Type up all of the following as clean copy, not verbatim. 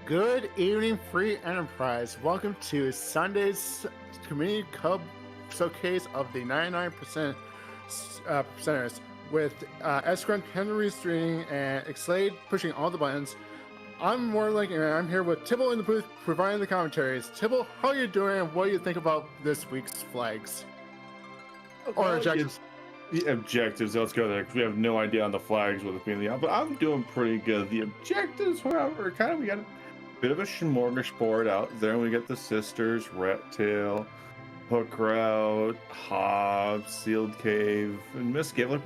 Good evening, Free Enterprise. Welcome to Sunday's Community Cub Showcase of the 99% percenters with Escrun Henry streaming and Exlade pushing all the buttons. I'm Morlink and I'm here with Tibble in the booth providing the commentaries. Tibble, how are you doing and what do you think about this week's flags? Or objectives? The objectives, let's go there, because we have no idea on the flags with it being the but I'm doing pretty good. The objectives, however, we got a bit of a smorgasbord out there. We got the sisters, Rat Tail, Hook Route, Hobbs, Sealed Cave, and Mistgate. Like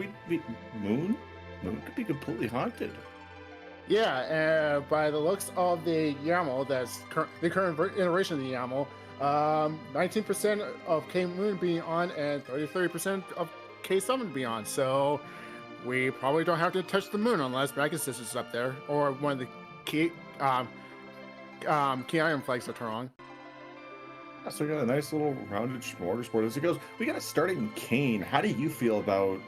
Moon could be completely haunted. Yeah, by the looks of the YAML, that's the current iteration of the YAML, 19% of K Moon being on and 30% of K Summon being on. So we probably don't have to touch the moon unless Dragon Sisters is up there or one of the key item flags that turn on. So we got a nice little rounded smorgasbord as it goes. We got a starting Kane. How do you feel about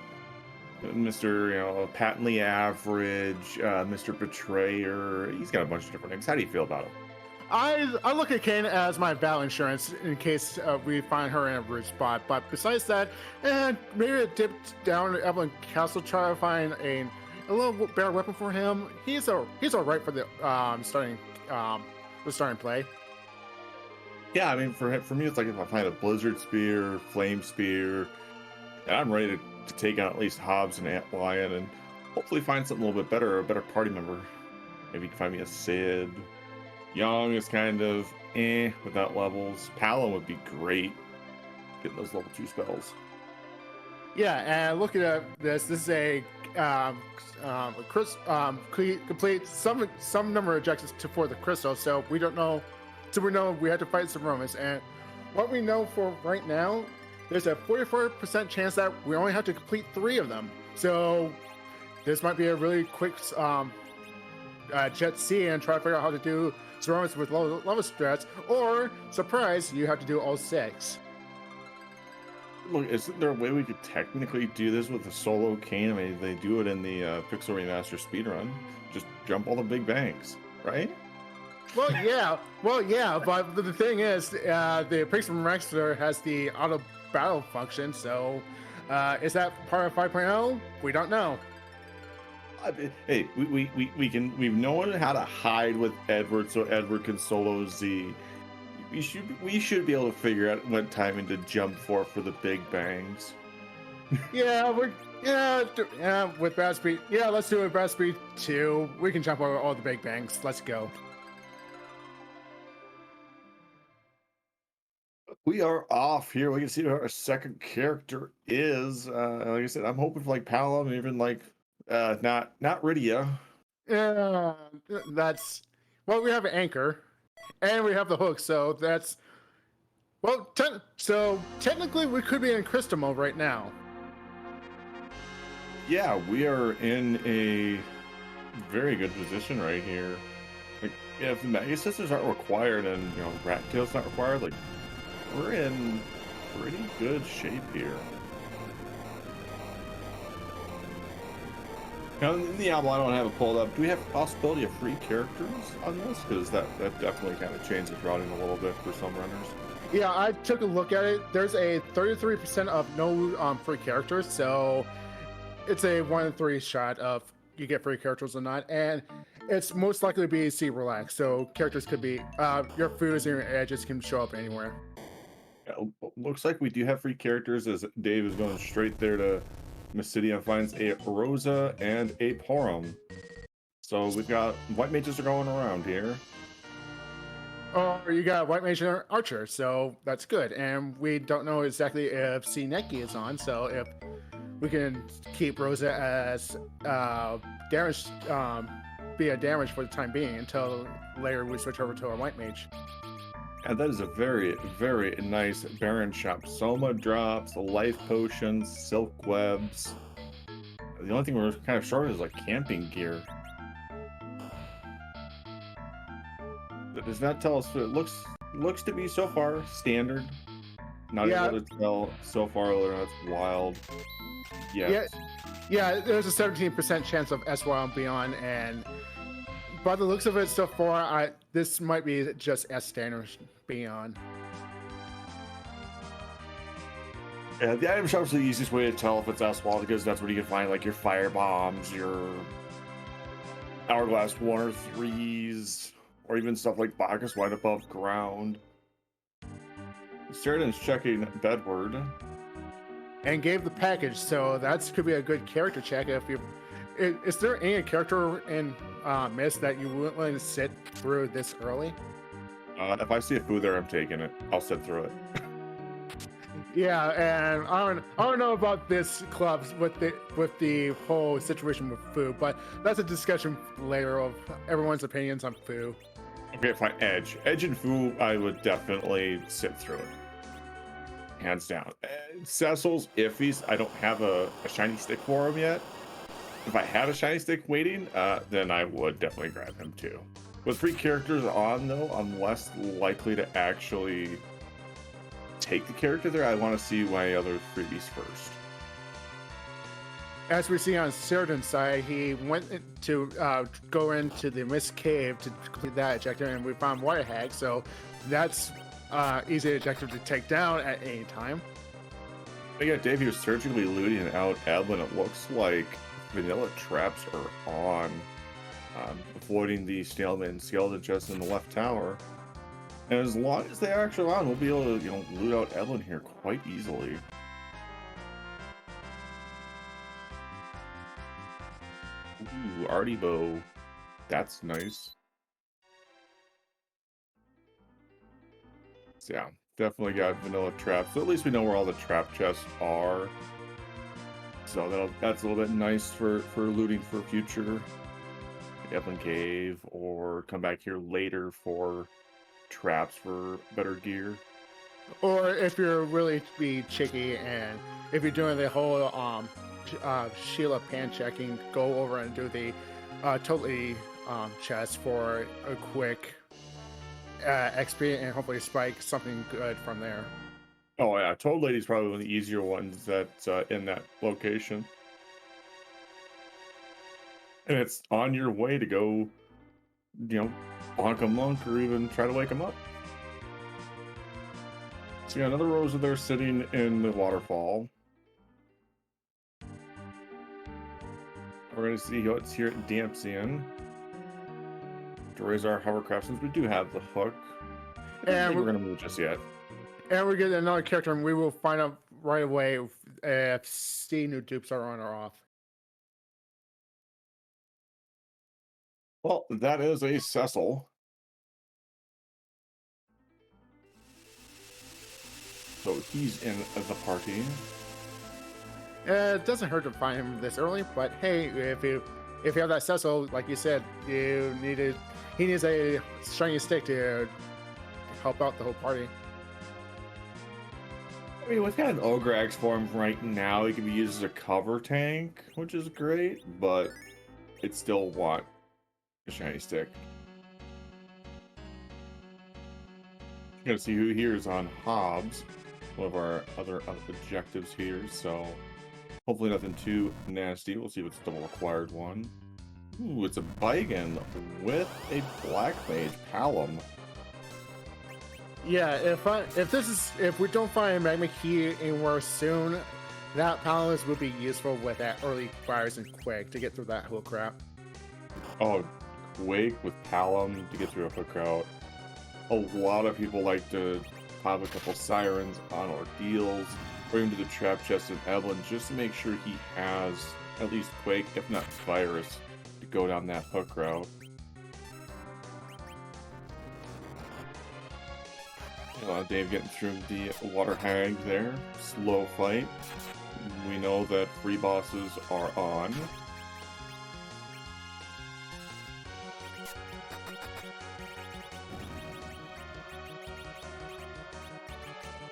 Mr. Patently Average, Mr. Betrayer? He's got a bunch of different names. How do you feel about him? I look at Kane as my battle insurance in case we find her in a rude spot. But besides that, maybe dip down to Evelyn Castle, try to find a little better weapon for him. He's all right for the starting play. Yeah, I mean, for me, it's like if I find a Blizzard Spear, Flame Spear, and I'm ready to take out at least Hobbs and Ant Lion, and hopefully find something a little bit better, a better party member. Maybe you can find me a Sid. Young is kind of without levels. Palom would be great, getting those level 2 spells. Yeah, and looking at this is a complete some number of objectives for the crystal. So we don't know. So we know we had to fight some Romans, and what we know for right now, there's a 44% chance that we only have to complete 3 of them. So this might be a really quick Jet C and try to figure out how to do Romans with low level strats, or surprise, you have to do all 6. Look, isn't there a way we could technically do this with a solo Kane? I mean, they do it in the Pixel Remaster speedrun. Just jump all the big banks, right? Well, yeah, but the thing is, the Pixel Remaster has the auto battle function, so is that part of 5.0? We don't know. Hey, we've known how to hide with Edward, so Edward can solo Z. We should be able to figure out what timing to jump for the big bangs. Yeah, with Bad Speed. Yeah, let's do it with Bad Speed 2. We can jump over all the big bangs. Let's go. We are off here. We can see what our second character is. Like I said, I'm hoping for like Palom, even like not Rydia. Yeah, we have an anchor, and we have the hook, so that's so technically we could be in crystal mode right now. Yeah, we are in a very good position right here. Like, yeah, if the Mega Sisters aren't required and Rat Tail's not required, like we're in pretty good shape here. Now, in the album, I don't have it pulled up. Do we have a possibility of free characters on this? Because that definitely kind of changes routing a little bit for some runners. Yeah, I took a look at it. There's a 33% of no free characters, so it's a 1 in 3 shot of you get free characters or not, and it's most likely to be C relax. So characters could be your foods and your edges can show up anywhere. Yeah, looks like we do have free characters, as Dave is going straight there to Mysidia and finds a Rosa and a Porum. So we've got white mages are going around here. Oh, you got white mage and archer, so that's good. And we don't know exactly if Neki is on, so if we can keep Rosa as damage, be a damage for the time being until later we switch over to our white mage. And that is a very, very nice Baron shop. Soma drops, life potions, silk webs. The only thing we're kind of short is like camping gear. That does not tell us what it looks to be so far standard. Not able to tell so far whether or not it's wild. Yes. Yeah, there's a 17% chance of SY and beyond, and by the looks of it so far, this might be just as standard beyond. Yeah, the item shop's the easiest way to tell if it's S-Wall because that's where you can find like your fire bombs, your hourglass 1 or 3s, or even stuff like Bacchus right above ground. Sheridan's checking Bedward. And gave the package, so that could be a good character check. If you, is there any character in Mist that you wouldn't want to sit through this early? If I see a food there, I'm taking it. I'll sit through it. Yeah, and I don't know about this club with the whole situation with Fu, but that's a discussion later of everyone's opinions on Fu. Okay, fine. Edge and Fu, I would definitely sit through it. Hands down. Cecil's iffies. I don't have a shiny stick for him yet. If I had a shiny stick waiting, then I would definitely grab him too. With 3 characters on though, I'm less likely to actually take the character there. I want to see my other freebies first. As we see on Sheridan's side, he went to go into the Mist Cave to complete that objective, and we found Water Hag, so that's easy objective to take down at any time. But yeah, Dave, you're surgically looting out Evelyn. It looks like vanilla traps are on, avoiding the Snailman skeleton chest in the left tower. And as long as they're actually on, we'll be able to, loot out Evelyn here quite easily. Ooh, Artie Bow. That's nice. So yeah, definitely got vanilla traps. So at least we know where all the trap chests are. So that's a little bit nice for looting for future Evelyn Cave, or come back here later for traps for better gear. Or if you're really be cheeky and if you're doing the whole Sheila pan checking, go over and do the totally chest for a quick XP and hopefully spike something good from there. Oh yeah, Toad Lady's probably one of the easier ones that's in that location. And it's on your way to go, bonk a monk or even try to wake him up. So yeah, another Rosa there sitting in the waterfall. We're going to see what's here at Dampian. To raise our hovercraft, since we do have the hook. And we're going to move just yet. And we get another character, and we will find out right away if C new dupes are on or off. Well, that is a Cecil. So he's in the party. It doesn't hurt to find him this early, but hey, if you have that Cecil, like you said, he needs a shiny stick to help out the whole party. I mean, we've got an Ograx form right now. He can be used as a cover tank, which is great, but it still want a shiny stick. Gonna see who here is on Hobbs, one of our other objectives here, so hopefully nothing too nasty. We'll see if it's a double required one. Ooh, it's a Bigan with a Black Mage Palom. Yeah, if we don't find Magma Key anywhere soon, that Palom would be useful with that early fires and Quake to get through that whole crap. Oh, Quake with Palom to get through a hook route. A lot of people like to pop a couple Sirens on Ordeals, or even to the Trap Chest of Evelyn, just to make sure he has at least Quake, if not Virus, to go down that hook route. Dave getting through the Water Hag there. Slow fight. We know that free bosses are on.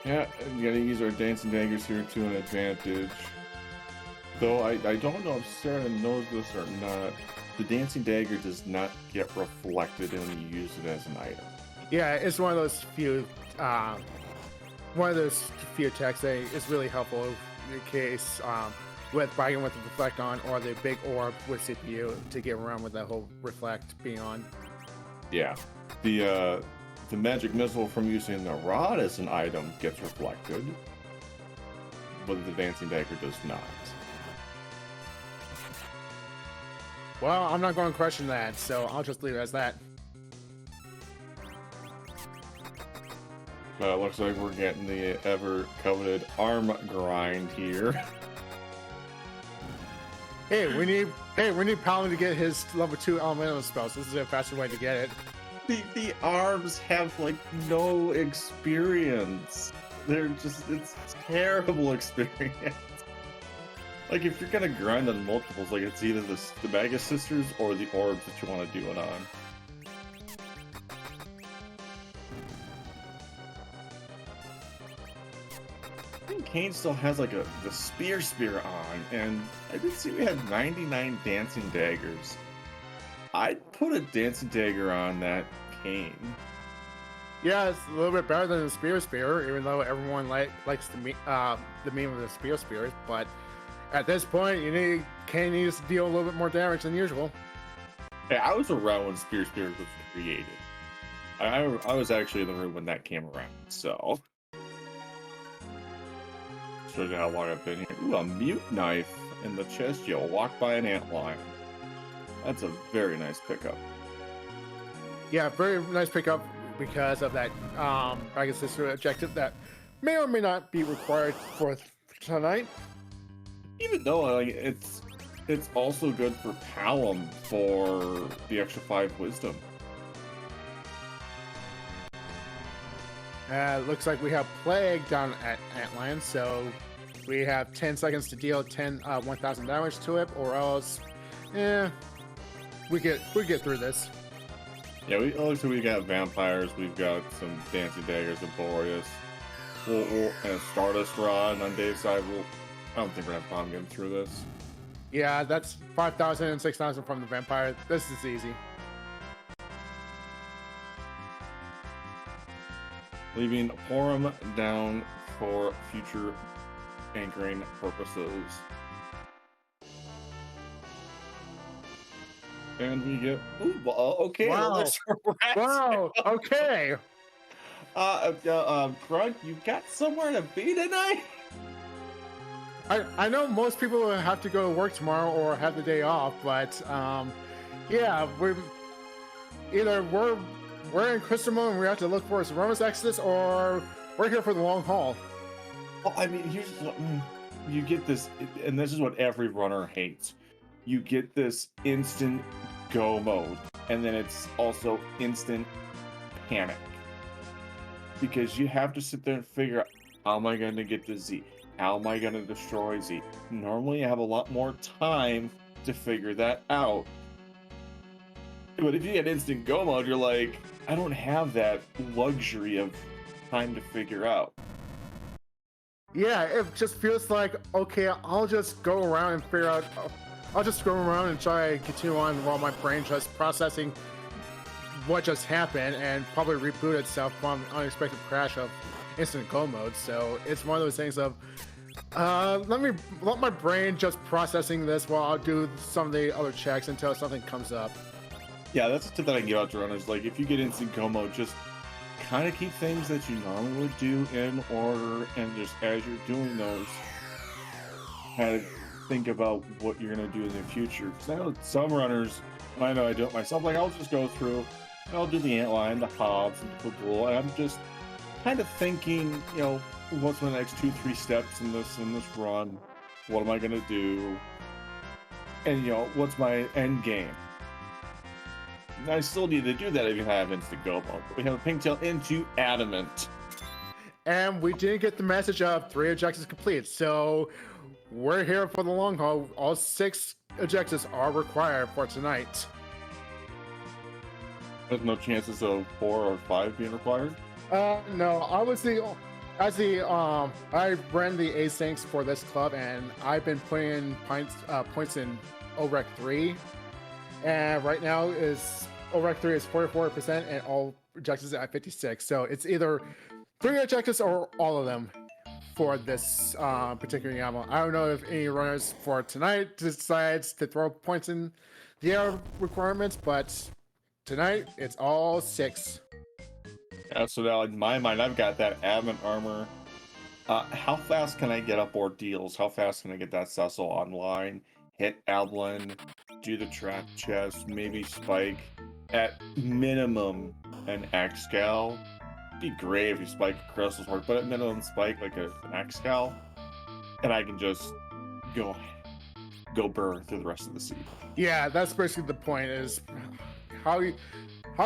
Yeah, we gotta use our Dancing Daggers here to an advantage. Though I don't know if Sarah knows this or not, the Dancing Dagger does not get reflected when you use it as an item. Yeah, it's one of those few attacks that is really helpful in case with Bragging with the Reflect on, or the big orb with CPU to get around with that whole Reflect being on. Yeah. The magic missile from using the rod as an item gets reflected, but the dancing dagger does not. Well, I'm not going to question that, so I'll just leave it as that. But it looks like we're getting the ever coveted arm grind here. Hey, we need Paladin to get his level 2 elemental spells. This is a faster way to get it. The arms have like no experience. They're just, it's terrible experience. Like if you're gonna grind on multiples, like it's either the Magus Sisters or the orbs that you want to do it on. I think Kane still has like the spear on, and I did see we had 99 dancing daggers. I'd put a dancing dagger on that Kane. Yeah, it's a little bit better than the spear, even though everyone likes the meme of the spear. But at this point, Kane needs to deal a little bit more damage than usual. Hey, I was around when spear was created. I was actually in the room when that came around, so shows you how long I've been here. Ooh, a mute knife in the chest. You'll walk by an antlion. That's a very nice pickup. Yeah, very nice pickup because of that Dragon Sister objective that may or may not be required for tonight. Even though like it's also good for Palom for the extra 5 wisdom. Looks like we have Plague down at Antland, so we have 10 seconds to deal 1,000 damage to it, or else, we get through this. Yeah, we got vampires, we've got some dancing daggers of Boreas, and a Stardust Rod on Dave's side. I don't think we're gonna have a problem getting through this. Yeah, that's 5,000 and 6,000 from the vampire. This is easy. Leaving Porum down for future anchoring purposes. And we get okay. Wow. Wow. Okay. Grunt, you got somewhere to be tonight? I know most people will have to go to work tomorrow or have the day off, but yeah, we're in Crystal Moon and we have to look for a Romus Exodus, or we're here for the long haul. Well, I mean, here's you get this, and this is what every runner hates. You get this instant go mode, and then it's also instant panic. Because you have to sit there and figure out, how am I going to get to Z? How am I going to destroy Z? Normally, you have a lot more time to figure that out. But if you get instant go mode, you're like, I don't have that luxury of time to figure out. Yeah, it just feels like, okay, I'll just go around and figure out, I'll just go around and try and continue on while my brain just processing what just happened and probably reboot itself from an unexpected crash of instant go mode. So it's one of those things of, let my brain just processing this while I'll do some of the other checks until something comes up. Yeah, that's a tip that I can give out to runners. Like, if you get instant go mode, just kind of keep things that you normally would do in order, and just as you're doing those, kind of think about what you're going to do in the future. Because I know some runners, and I know I do it myself, like I'll just go through, and I'll do the antlion, the hobs, and the Quadrille, and I'm just kind of thinking, what's my next 2-3 steps in this run? What am I going to do? And, what's my end game? I still need to do that if you have instant go mode. But we have a Pinktail into Adamant. And we didn't get the message of 3 objectives complete, so we're here for the long haul. All 6 objectives are required for tonight. There's no chances of 4 or 5 being required? No, I ran the asyncs for this club, and I've been putting points in OREC 3, and right now OREC 3 is 44%, and all objectives at 56. So it's either 3 objectives or all of them. for this particular Yamo. I don't know if any runners for tonight decides to throw points in the air requirements, but tonight it's all 6. Yeah, so now in my mind, I've got that adamant armor. How fast can I get up ordeals? How fast can I get that Cecil online? Hit Ablin, do the trap chest, maybe Spike. At minimum, an X-Gal. Be great if you Spike a Crystal Sword, but at minimum, Spike like an X-Gal. And I can just go burn through the rest of the season. Yeah, that's basically the point. Is how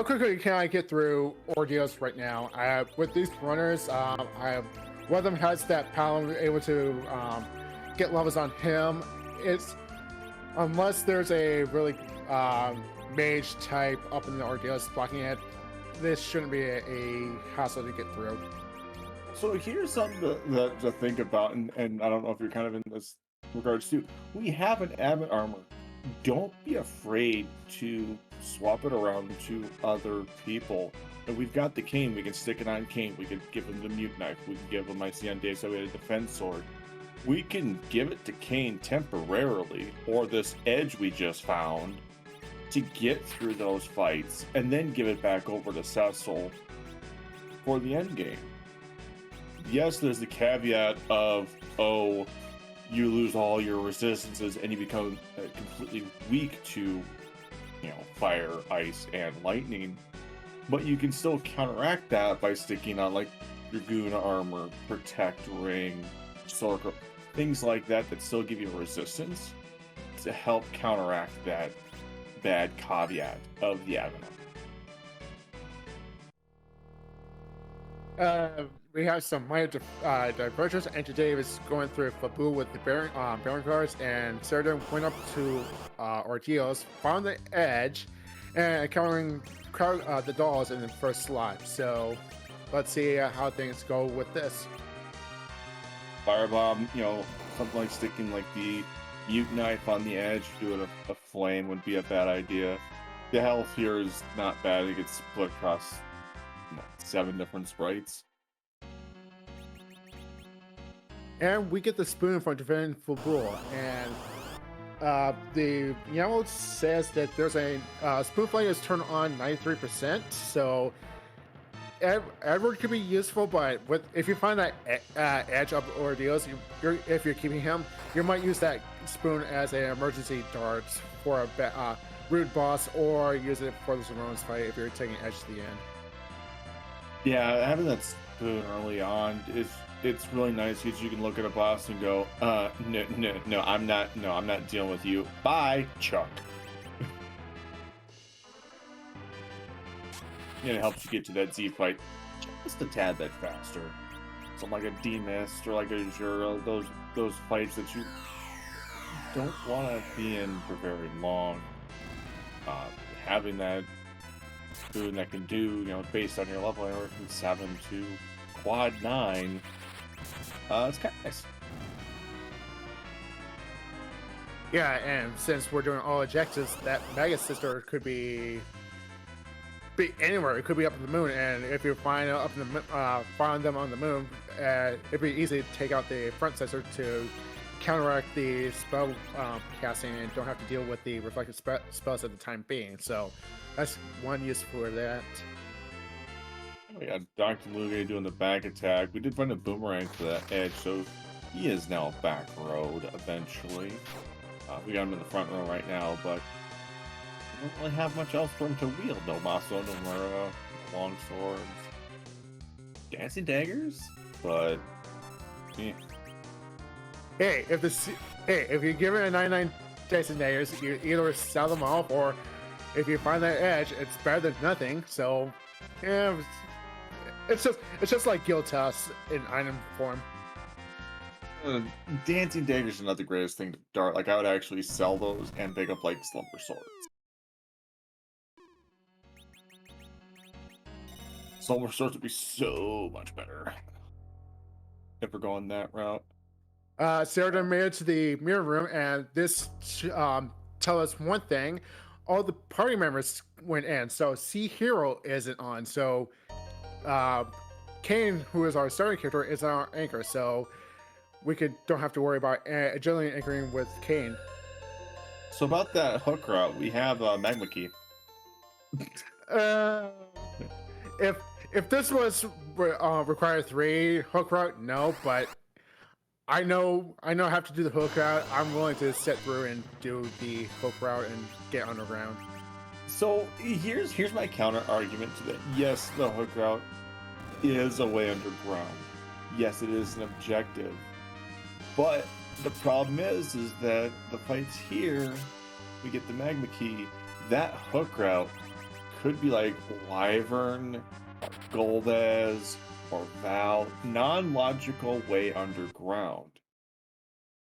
quickly can I get through ordeals right now? With these runners, one of them has that Paladin able to get levels on him. It's unless there's a really mage type up in the ordeals blocking it, this shouldn't be a hassle to get through. So here's something to think about, and I don't know if you're kind of in this regards too. We have an adamant armor. Don't be afraid to swap it around to other people. And we've got the Kain, we can stick it on Kain. We can give him the Mute Knife. We can give him Icon Day, so we had a defense sword. We can give it to Kain temporarily, or this edge we just found, to get through those fights, and then give it back over to Cecil for the end game. Yes, there's the caveat of, oh, you lose all your resistances and you become completely weak to, fire, ice, and lightning. But you can still counteract that by sticking on like Dragoon armor, Protect Ring, Sorcerer, things like that still give you resistance to help counteract that bad caveat of the Avenant. We have some minor divergence, and today was going through Fabu with the Baron guards, and Ceradan went up to Ordeals, found the edge, and encountering the dolls in the first slot. So let's see how things go with this. Firebomb, something like sticking like the Mute Knife on the edge, doing a flame would be a bad idea. The health here is not bad. It gets split across 7 different sprites. And we get the spoon from Defending Fabul, and the Yellow says that there's a spoon flame is turned on 93%, so Edward could be useful, but if you find that edge up ordeals, if you're keeping him, you might use that spoon as an emergency dart for a rude boss, or use it for the Zerone's fight if you're taking edge to the end. Yeah, having that spoon early on it's really nice because you can look at a boss and go, no, I'm not dealing with you. Bye, Chuck. It helps you get to that Z fight just a tad bit faster. Something like a D-Mist or like a Jura, those fights that you don't want to be in for very long. Having that spoon that can do, based on your level, anywhere from 7 to quad 9, it's kind of nice. Yeah, and since we're doing all objectives, that Mega Sister could be anywhere. It could be up in the moon, and if you find them on the moon, it'd be easy to take out the front sister to counteract the spell casting, and don't have to deal with the reflected spells at the time being. So that's one use for that. We got Dr. Luge doing the back attack. We did find a boomerang for that edge, so he is now back road eventually. We got him in the front row right now, but we don't really have much else for him to wield. No Maso, no Mura, no long swords, dancing daggers, but yeah. Hey, if you give it a 99 dancing daggers, you either sell them off, or if you find that edge, it's better than nothing. So yeah, it's just like Guild Toss in item form. Dancing daggers are not the greatest thing to dart. Like, I would actually sell those and pick up like Slumber Swords. Slumber Swords would be so much better if we're going that route. Ceradan made it to the mirror room, and this tell us one thing: all the party members went in, so C Hero isn't on. So Kane, who is our starting character, is our anchor, so we don't have to worry about agility anchoring with Kane. So about that hook route, we have Magma Key. Uh, if this was require 3 hook route, no, but I know I have to do the hook route. I'm willing to sit through and do the hook route and get underground. So here's my counter argument to that. Yes, the hook route is a way underground. Yes, it is an objective. But the problem is that the fights here, we get the Magma Key. That hook route could be like Wyvern, Golbez, or Val, non-logical way underground.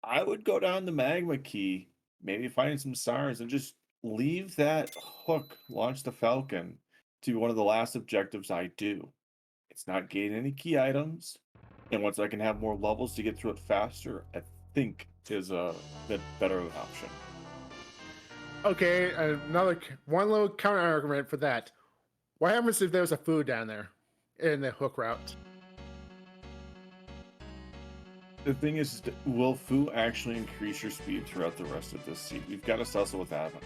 I would go down the Magma Key, maybe find some Sirens, and just leave that hook, launch the Falcon, to be one of the last objectives I do. It's not gaining any key items, and once I can have more levels to get through it faster, I think is a bit better of an option. Okay, one little counter argument for that. What happens if there's a food down there in the hook route? The thing is, will Fu actually increase your speed throughout the rest of this seed? We've got to tussle with Abaddon.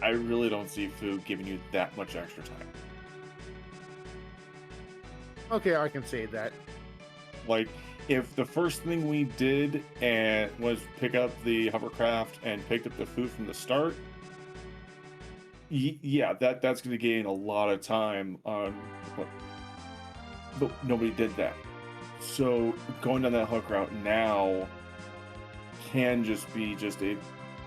I really don't see Fu giving you that much extra time. Okay, I can say that. Like, if the first thing we did was pick up the hovercraft and picked up the food from the start, yeah, that's going to gain a lot of time on, but nobody did that. So going down that hook route now can just be a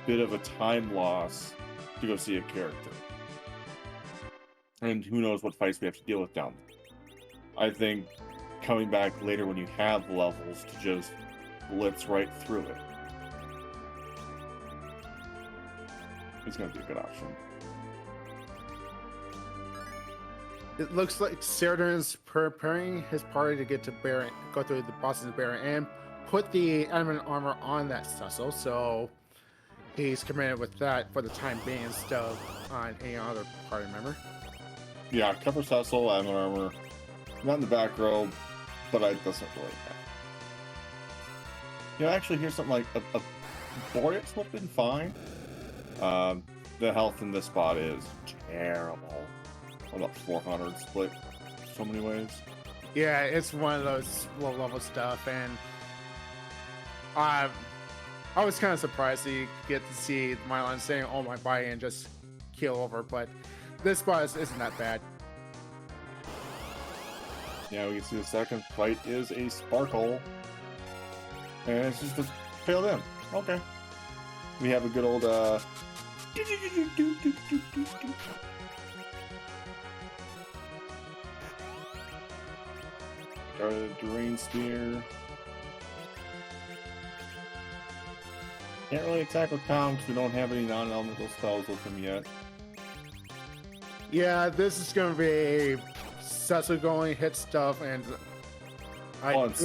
bit of a time loss to go see a character. And who knows what fights we have to deal with down there. I think coming back later when you have levels to just blitz right through it is going to be a good option. It looks like Ceratin's preparing his party to get to Baron, go through the bosses of Baron, and put the adamant armor on that Cecil, so he's committed with that for the time being instead of on any other party member. Yeah, cover Cecil, adamant armor. Not in the back row, but it doesn't really matter. You know, actually, here's something like a Boreas would have been fine. The health in this spot is terrible. About 400 split so many ways. Yeah, it's one of those low level stuff, and I was kind of surprised to get to see Mylan saying, "Oh my body," and just keel over, but this spot isn't that bad. Yeah, we can see the second fight is a Sparkle, and it's just a failed in. Okay, we have a good old Drain Spear. Can't really attack with Tom because we don't have any non-elemental spells with him yet. Yeah, this is going to be Cecil going hit stuff, and it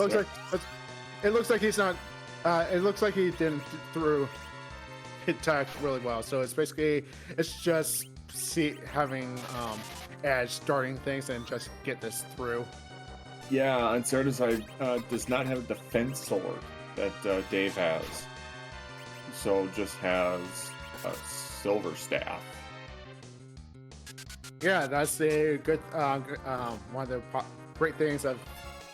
looks like he's not. It looks like he didn't attack really well. So it's just having Edge starting things and just get this through. Yeah, and Certeside does not have a defense sword that Dave has. So just has a silver staff. Yeah, that's a good one of the great things that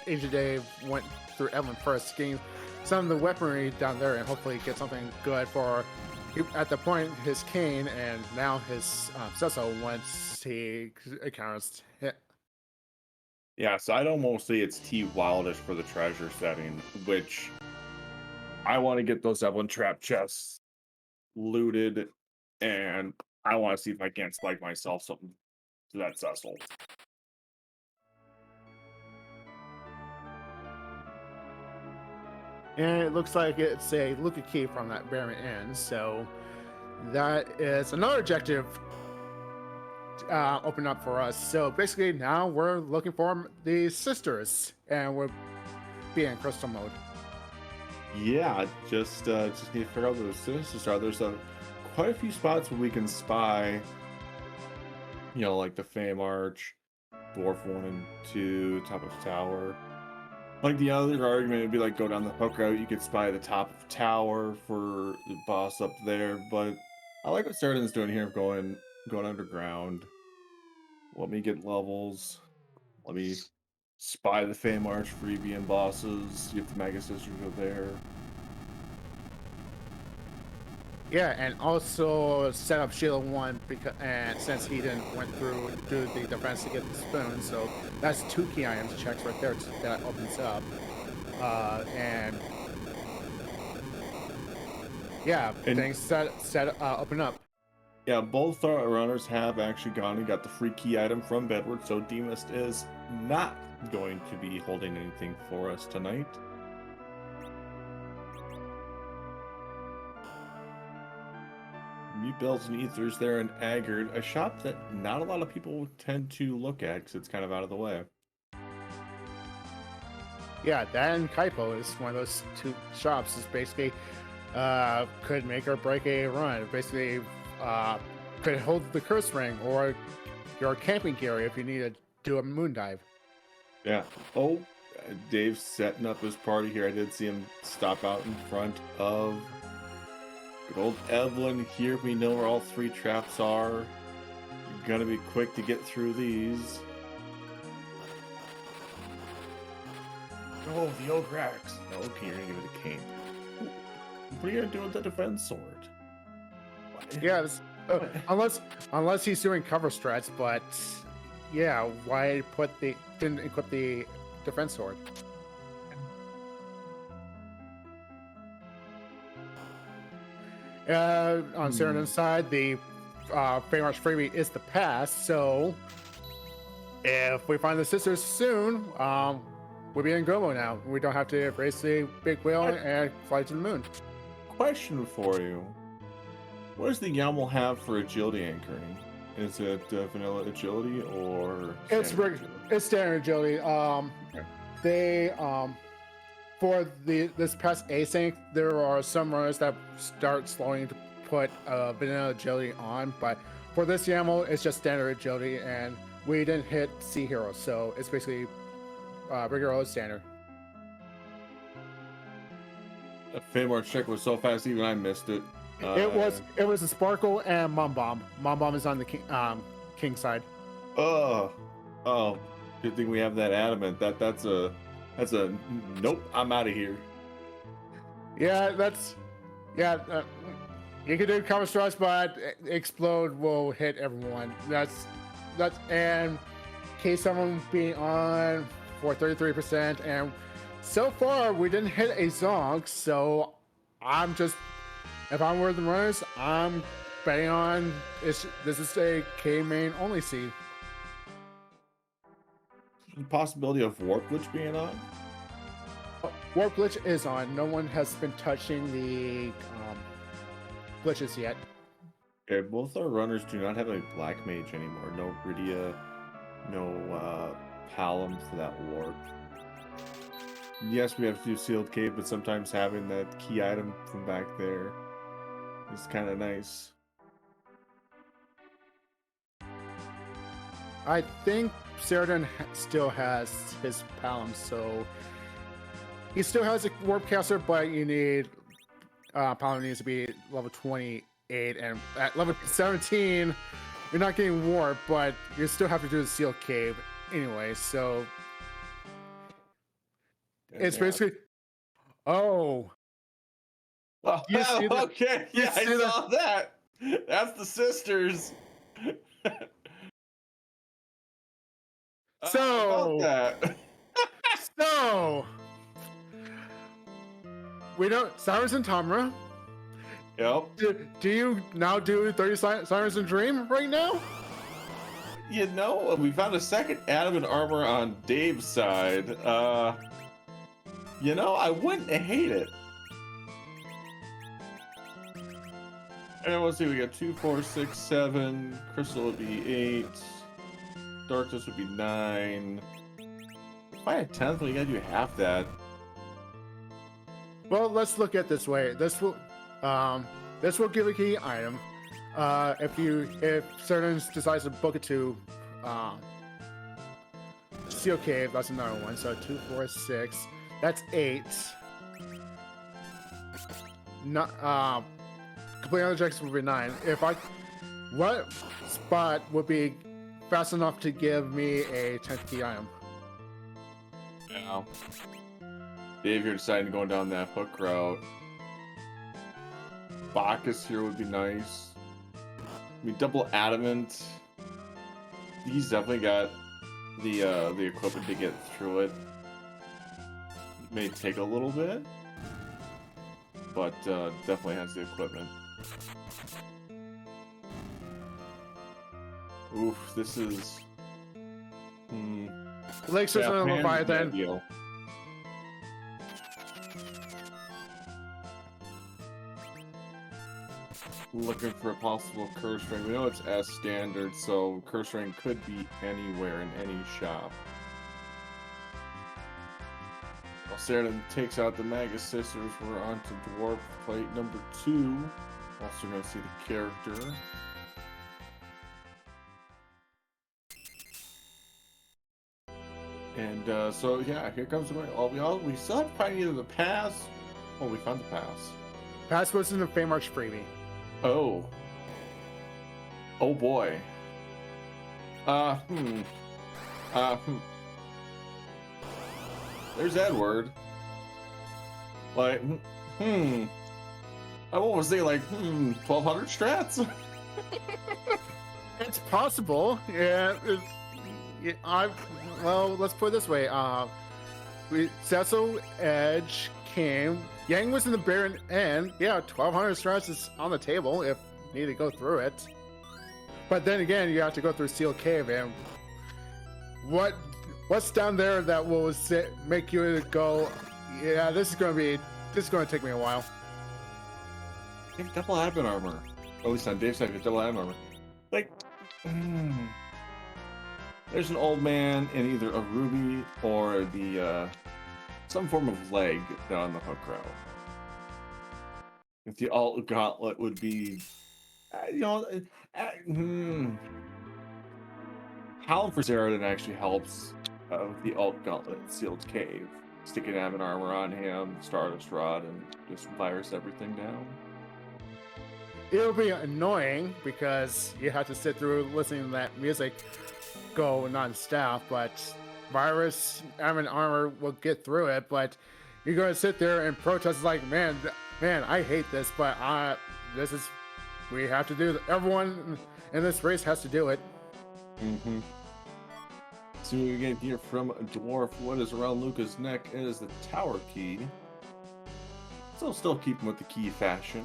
Agent Dave went through Evelyn first, getting some of the weaponry down there and hopefully get something good for at the point his Kane and now his Cecil once he encounters hit. Yeah, so I'd almost say it's T Wildish for the treasure setting, which I want to get those Evelyn trap chests looted, and I want to see if I can't spike myself something to that Cecil. And it looks like it's a Luca key from that Baron Inn, so that is another objective open up for us. So basically now we're looking for the sisters, and we're being in crystal mode. Yeah, just need to figure out where the sisters are. There's quite a few spots where we can spy, you know, like the Fame Arch, Dwarf 1 and 2, top of tower. Like the other argument would be like go down the hook route. You could spy the top of tower for the boss up there, but I like what Ceratin's doing here, going underground. Let me get levels. Let me spy the Fame Arch for EBM bosses. You have the Mega Sisters go there. Yeah, and also set up Shield 1 because, and since he didn't went through do the defense to get the spoon, so that's 2 key items checks right there that opens up. And yeah, And- things set open up. Yeah, both our runners have actually gone and got the free key item from Bedward, so Demist is not going to be holding anything for us tonight. Mute Bells and Ethers there in Aggard, a shop that not a lot of people tend to look at because it's kind of out of the way. Yeah, that and Kaipo is one of those 2 shops. Is basically could make or break a run. Basically, could hold the curse ring or your camping gear if you need to do a moon dive. Yeah. Oh, Dave's setting up his party here. I did see him stop out in front of good old Evelyn. Here we know where all 3 traps are. You're gonna be quick to get through these. Oh, the Ograx. Okay, you're gonna give it a cane. What are you gonna do with the defense sword? What? Yeah, unless he's doing cover strats, but yeah, why didn't equip the defense sword? On Ceratin's side, the Fame Arch freebie is the pass, so if we find the sisters soon, we'll be in Gobo now. We don't have to race the big wheel and fly to the moon. Question for you. What does the YAML have for agility anchoring? Is it vanilla agility or It's standard agility? It's standard agility. They for this past async, there are some runners that start slowing to put vanilla agility on, but for this YAML, it's just standard agility, and we didn't hit Sea Hero, so it's basically regular old standard. A Fame Arch check was so fast, even I missed it. It was a Sparkle and Mom Bomb. Mom Bomb is on the king side. Oh, good thing we have that adamant. That's a nope. I'm out of here. Yeah, you can do cover strikes, but explode will hit everyone. That's and K7 being on for 33%, and so far we didn't hit a Zonk, so if I'm one of the runners, I'm betting on this is a K main only seed. The possibility of Warp Glitch being on? Warp Glitch is on. No one has been touching the glitches yet. Okay, both our runners do not have a Black Mage anymore. No Rydia, no Palom for that Warp. Yes, we have to do Sealed Cave, but sometimes having that key item from back there is kind of nice. I think Ceratin still has his Palom, so he still has a Warp Caster, but you need Palom needs to be level 28, and at level 17, you're not getting Warp, but you still have to do the Sealed Cave anyway, so it's basically... Oh, you see the- okay, you yeah, I see the- saw that. That's the sisters. So- about that. so we don't Sirens and Tamra. Yep. Do you now do 30 Sirens and Dream right now? You know, we found a second adamant armor on Dave's side. You know, I wouldn't hate it. And let's see, we got 2, 4, 6, 7. Crystal would be 8. Darkness would be 9. If I had 10th, we gotta do half that. Well, let's look at it this way. This will give a key item. If Ceratin decides to book it to Steel Cave, that's another one. So 2, 4, 6. That's 8. Not complete other objectives would be 9. What spot would be fast enough to give me a 10th key item? Yeah. Dave, you're deciding going down that hook route. Bacchus here would be nice. I mean, double adamant. He's definitely got the equipment to get through it. May take a little bit, but definitely has the equipment. Oof, this is. Lake System Pan Leviathan. deal. Looking for a possible curse ring. We know it's S standard, so curse ring could be anywhere in any shop. Alceradan takes out the Magus Sisters. We're on to Dwarf Plate number 2. Also going to see the character. And so yeah, here comes the we still have to find either the pass. Oh, we found the pass. Pass was in the Fame Arch freebie. Oh. Oh boy. There's Edward. Like, I almost say like, 1200 strats. It's possible. Yeah. Well, let's put it this way. Cecil, Edge, came. Yang was in the Baron End. Yeah, 1200 strats is on the table if you need to go through it. But then again, you have to go through Steel Cave, and what's down there that will make you go, yeah, this is going to take me a while. You have double admin armor. At least on Dave's side, you have double admin armor. Like, there's an old man in either a ruby or the some form of leg down the hook route. If the alt gauntlet would be, Howling for Zeratin actually helps with the alt gauntlet sealed cave. Sticking admin armor on him, Stardust Rod, and just virus everything down. It'll be annoying because you have to sit through listening to that music go non-stop, but virus admin armor will get through it. But you're going to sit there and protest like, man, I hate this, but we have to do it. Everyone in this race has to do it. So we get here from a dwarf. What is around Luca's neck is the tower key. So still keeping with the key fashion.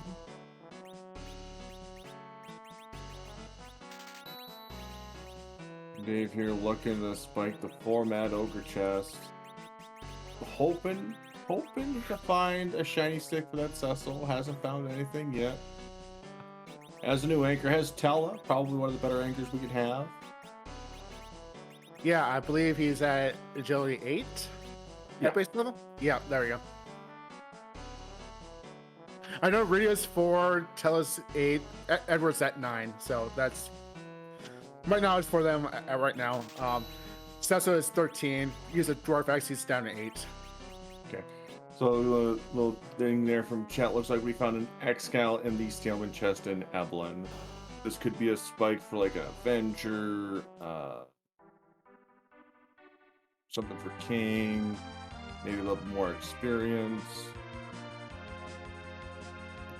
Dave here looking to spike the format ogre chest. Hoping to find a shiny stick for that Cecil. Hasn't found anything yet. As a new anchor, has Tella, probably one of the better anchors we could have. Yeah, I believe he's at agility 8 at base level. Yeah, there we go. I know Rita's 4, Tella's 8, Edward's at 9, so that's my knowledge for them right now. Cecil is 13. He's a dwarf X, he's down to 8. Okay. So a little thing there from chat. Looks like we found an X-Cal in the Steelman chest in Evelyn. This could be a spike for like an Avenger, something for King, maybe a little more experience,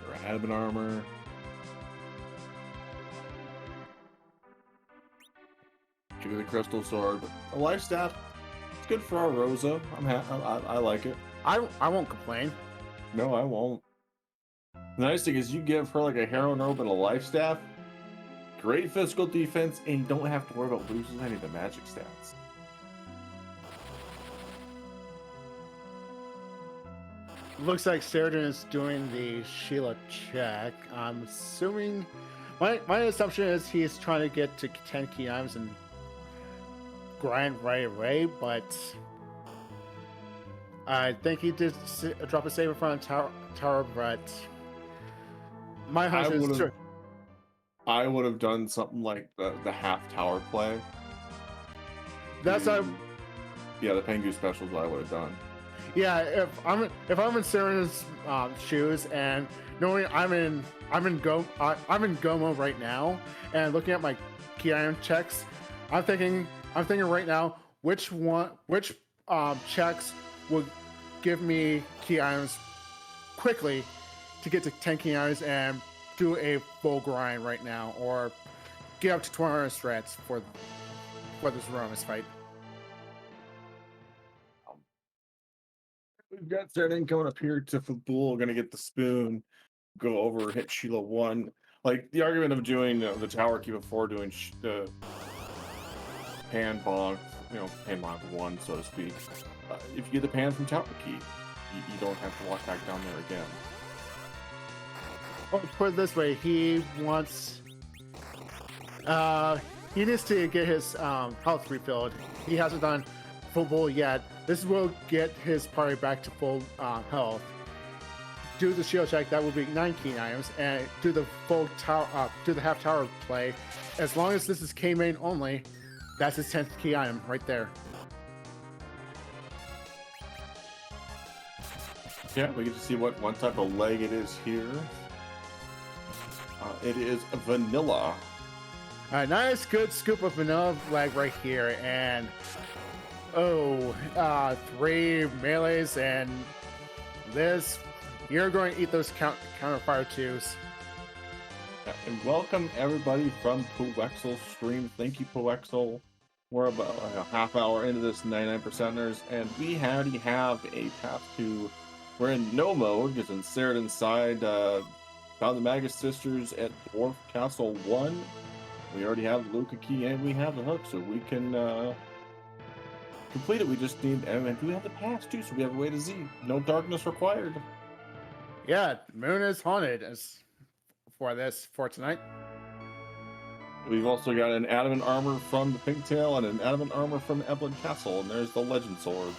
or admin armor. Give me the crystal sword, but a life staff. It's good for our Rosa. I like it. I won't complain. No, I won't. The nice thing is you give her like a heroin robe and a life staff. Great physical defense, and you don't have to worry about losing any of the magic stats. Looks like Sheridan is doing the Sheila check. I'm assuming my assumption is he's trying to get to 10 key items and grind right away, but I think he did drop a save in front of tower, but my hunch is true. I would have done something like the half tower play. That's the Pengu special is what I would have done. Yeah, if I'm in Sarah's shoes and knowing I'm in Gomo right now and looking at my key item checks, I'm thinking right now which checks will give me key items quickly to get to 10 key items and do a full grind right now, or get up to 200 strats for this Romus fight. We've got Zerdin coming up here to Fabul, gonna get the spoon, go over, hit Sheila 1. Like, the argument of doing the tower key before doing pan bonk, pan bonk 1, so to speak. If you get the pan from tower key, you don't have to walk back down there again. Well, put it this way, he needs to get his health refilled. He hasn't done full yet. This will get his party back to full health. Do the shield check, that will be 9 key items, and do the full tower, do the half tower play. As long as this is K main only, that's his 10th key item right there. Yeah, we get to see what one type of leg it is here. It is vanilla. A nice, good scoop of vanilla leg right here, and 3 melees, and this, you're going to eat those counter fire twos. Yeah, and welcome everybody from Poexel stream. Thank you, Poexel. We're about a half hour into this 99%ers, and we already have a path to. We're in no mode because in Ceriton's side, found the Magus Sisters at Dwarf Castle 1. We already have the Luca key and we have the hook, so we can complete it. We just need, and we have the pass too, so we have a way to Z. No darkness required. Yeah, Moon is haunted as for tonight. We've also got an adamant armor from the Pinktail and an adamant armor from Evelyn Castle, and there's the Legend Sword.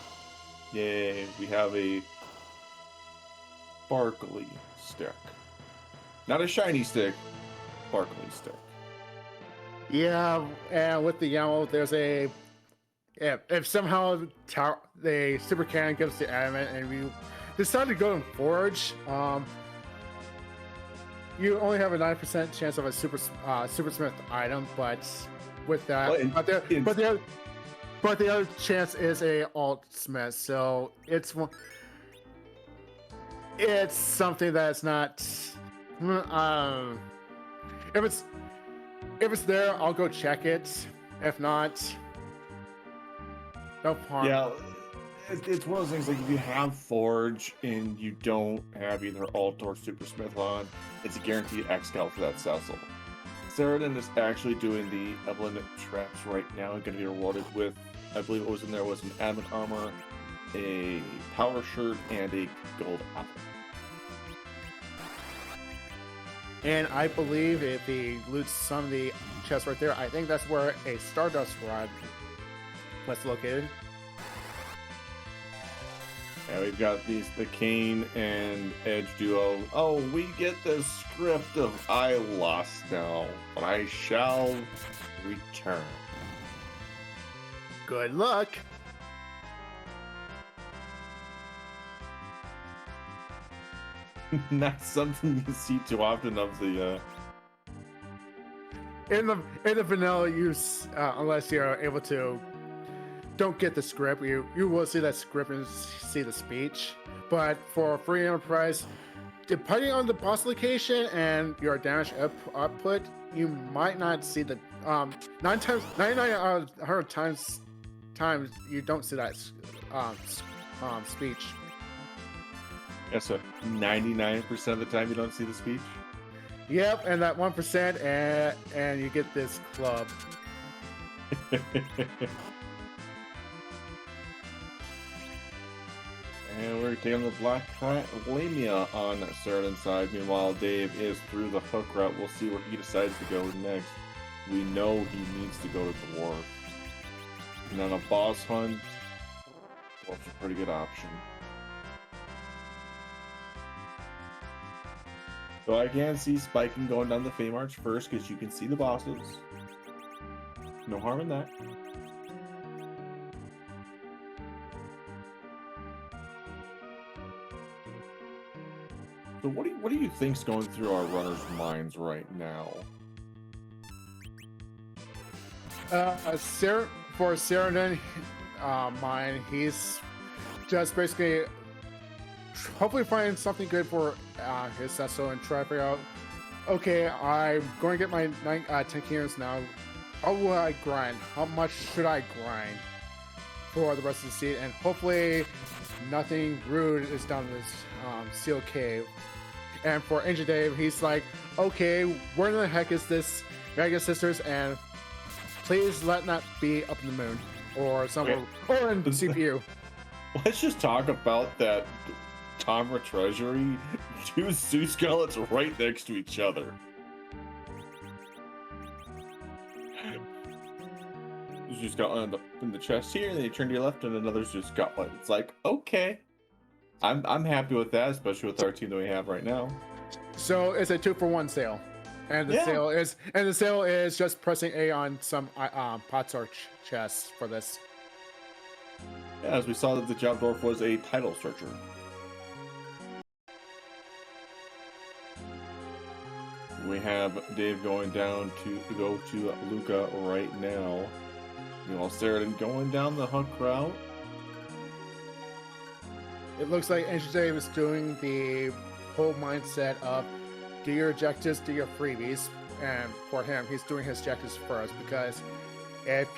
Yay, we have a sparkly stick. Not a shiny stick, sparkly stick. Yeah, and with the yellow, there's a... If somehow the Super Cannon gives the adamant and we decide to go and Forge, you only have a 9% chance of a Super Smith item, but with that... But the other chance is a Alt Smith, so it's something that's not... If it's there, I'll go check it. If not, no harm. Yeah, it's one of those things, like, if you have Forge and you don't have either Alt or Super Smith on, it's a guaranteed X-Cal for that Cecil. Ceriton is actually doing the Evelyn traps right now and going to be rewarded with, I believe what was in there was an adamant armor, a power shirt, and a gold apple. And I believe if he loots some of the chests right there, I think that's where a Stardust Rod was located. Yeah, we've got the Kane and Edge duo. Oh, we get the script of I lost now, but I shall return. Good luck. Not something you see too often of the in the vanilla use, unless you're able to don't get the script, you will see that script and see the speech. But for free enterprise, depending on the boss location and your damage output, you might not see the 99 out of 100 times you don't see that speech. Yeah, so 99% of the time you don't see the speech? Yep, and that 1%, and you get this club. And we're taking the Black Lamia on Ceriton's side. Meanwhile, Dave is through the hook route. We'll see where he decides to go next. We know he needs to go to Dwarf. And on a boss hunt, Dwarf's a pretty good option. So I can see spiking going down the Fame Arch first because you can see the bosses. No harm in that. what do you think's going through our runners' minds right now? For Saranen, mine, he's just basically hopefully find something good for his Cecil and try to figure out, okay, I'm going to get my 10 kingdoms now. How will I grind? How much should I grind for the rest of the season? And hopefully nothing rude is done in this Seal Cave. And for Angel Dave, he's like, okay, where the heck is this Mega Sisters? And please let not be up in the moon or somewhere, or in CPU. Let's just talk about that Tomra treasury. Two Zeus skeletons right next to each other. Zeus gauntlet in the chest here, and then you turn to your left and another Zeus gauntlet. It's like, okay. I'm happy with that, especially with our team that we have right now. So it's a 2-for-1 sale. And the sale is just pressing A on some pots or chests for this. Yeah, as we saw that the Job Dwarf was a title searcher. We have Dave going down to go to Luca right now. Meanwhile, Saranen going down the Huck route. It looks like Angel Dave is doing the whole mindset of do your objectives, do your freebies, and for him, he's doing his objectives first because if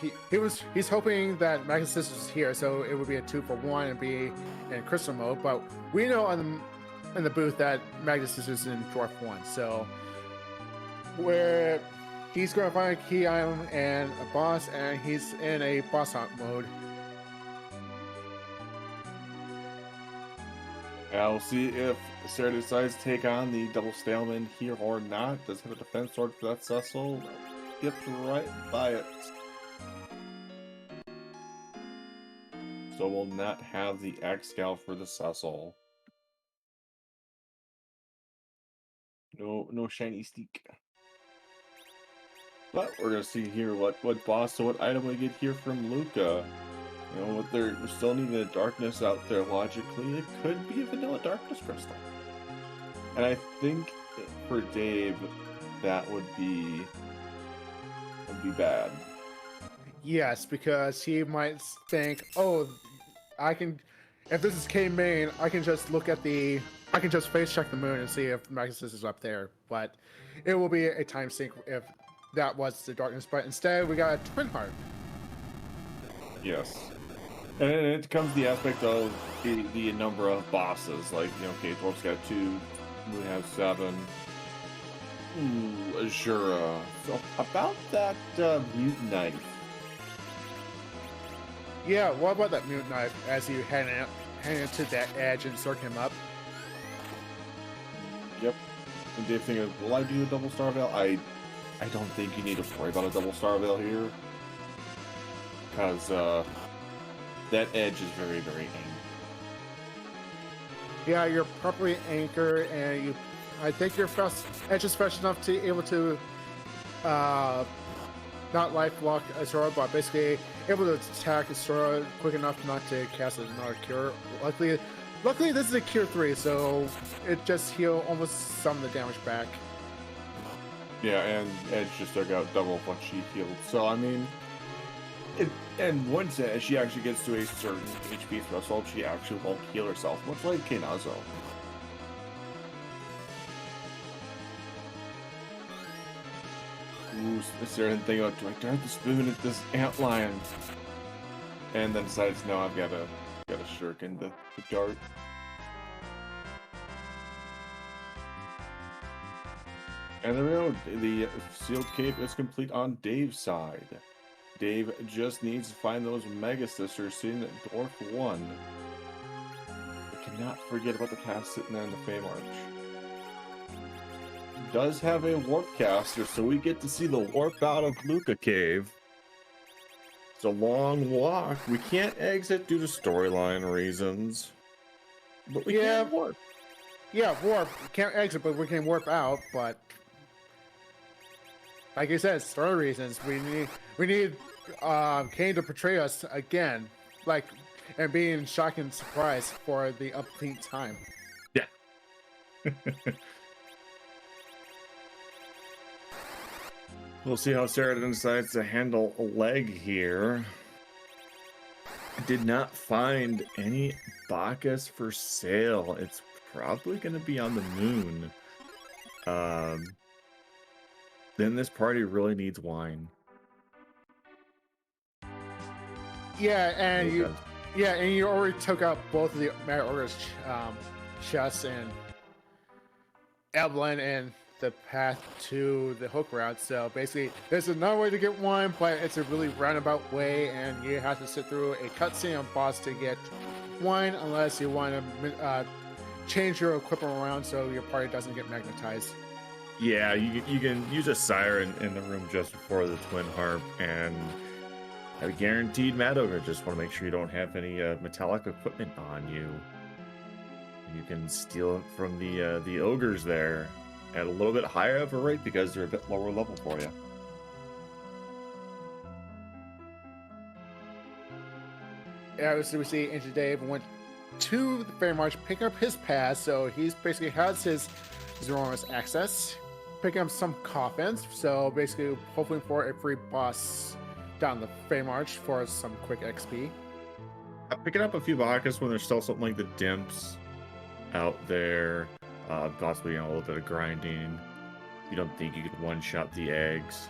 he's hoping that Magnus Sisters is here, so it would be a 2-for-1 and be in Crystal mode. But we know in the booth that Magnus Sisters is in Dwarf 1, so where he's going to find a key item and a boss, and he's in a boss hunt mode. Yeah, we'll see if Sarah decides to take on the double Staleman here or not. Does have a defense sword for that Cecil. Skipped right by it. So we'll not have the X-Scout for the Cecil. No shiny steak. But we're gonna see here what boss or what item we get here from Luca. You know, we're still needing a darkness out there logically. It could be a vanilla darkness crystal. And I think for Dave, that would be bad. Yes, because he might think, oh, if this is K main, I can just face check the moon and see if Magnus is up there. But it will be a time sink if that was the darkness. But instead, we got a Twin Heart. Yes. And it comes the aspect of the number of bosses. Like, you know, okay, Dwarf's got 2, we have 7. Ooh, Azura. So about that mutant knife. Yeah, what about that mutant knife as you head into that edge and circle him up? Yep. And Dave thinking, will I do a double Star Veil? I don't think you need to worry about a double Star Veil here. Because that edge is very, very angry. Yeah, you're properly anchored, and I think your edge is fresh enough to be able to not life block Azura, but basically able to attack Azura quick enough not to cast another cure. Luckily this is a cure 3, so it just heal almost some of the damage back. Yeah, and Edge just took out double what she healed. So I mean, and once she actually gets to a certain HP threshold, she actually won't heal herself, much like Kenazo. Ooh, Sarah didn't think about, do I dart the spoon at this antlion? And then decides, no, I've got to shuriken the dart. And there we go. The sealed cave is complete on Dave's side. Dave just needs to find those Mega Sisters sitting at Dwarf 1. We cannot forget about the cast sitting there in the Fame Arch. Does have a warp caster, so we get to see the warp out of Luca Cave. It's a long walk. We can't exit due to storyline reasons. But we can warp. Yeah, warp. We can't exit, but we can warp out, but like I said, story reasons. We need Kane to portray us again, and being shocked and surprised for the umpteenth time. Yeah. We'll see how Saradin decides to handle a leg here. I did not find any Bacchus for sale. It's probably going to be on the moon. Then this party really needs wine. Yeah, and It you, does. yeah, and you already took out both of the Mad Ogre's chests and Evelyn and the path to the hook route. So basically, there's another way to get wine, but it's a really roundabout way, and you have to sit through a cutscene on boss to get wine, unless you want to change your equipment around so your party doesn't get magnetized. Yeah, you can use a siren in the room just before the twin harp, and a guaranteed Mad Ogre. Just want to make sure you don't have any metallic equipment on you. You can steal it from the ogres there at a little bit higher of a rate because they're a bit lower level for you. Yeah, so we see Angel Dave went to the Fair March, pick up his pass, so he's basically has his Zoroark's access, picking up some coffins, so basically hoping for a free boss down the Fair March for some quick XP. Picking up a few Bacchus when there's still something like the Dimps out there, possibly a little bit of grinding. You don't think you could one-shot the eggs.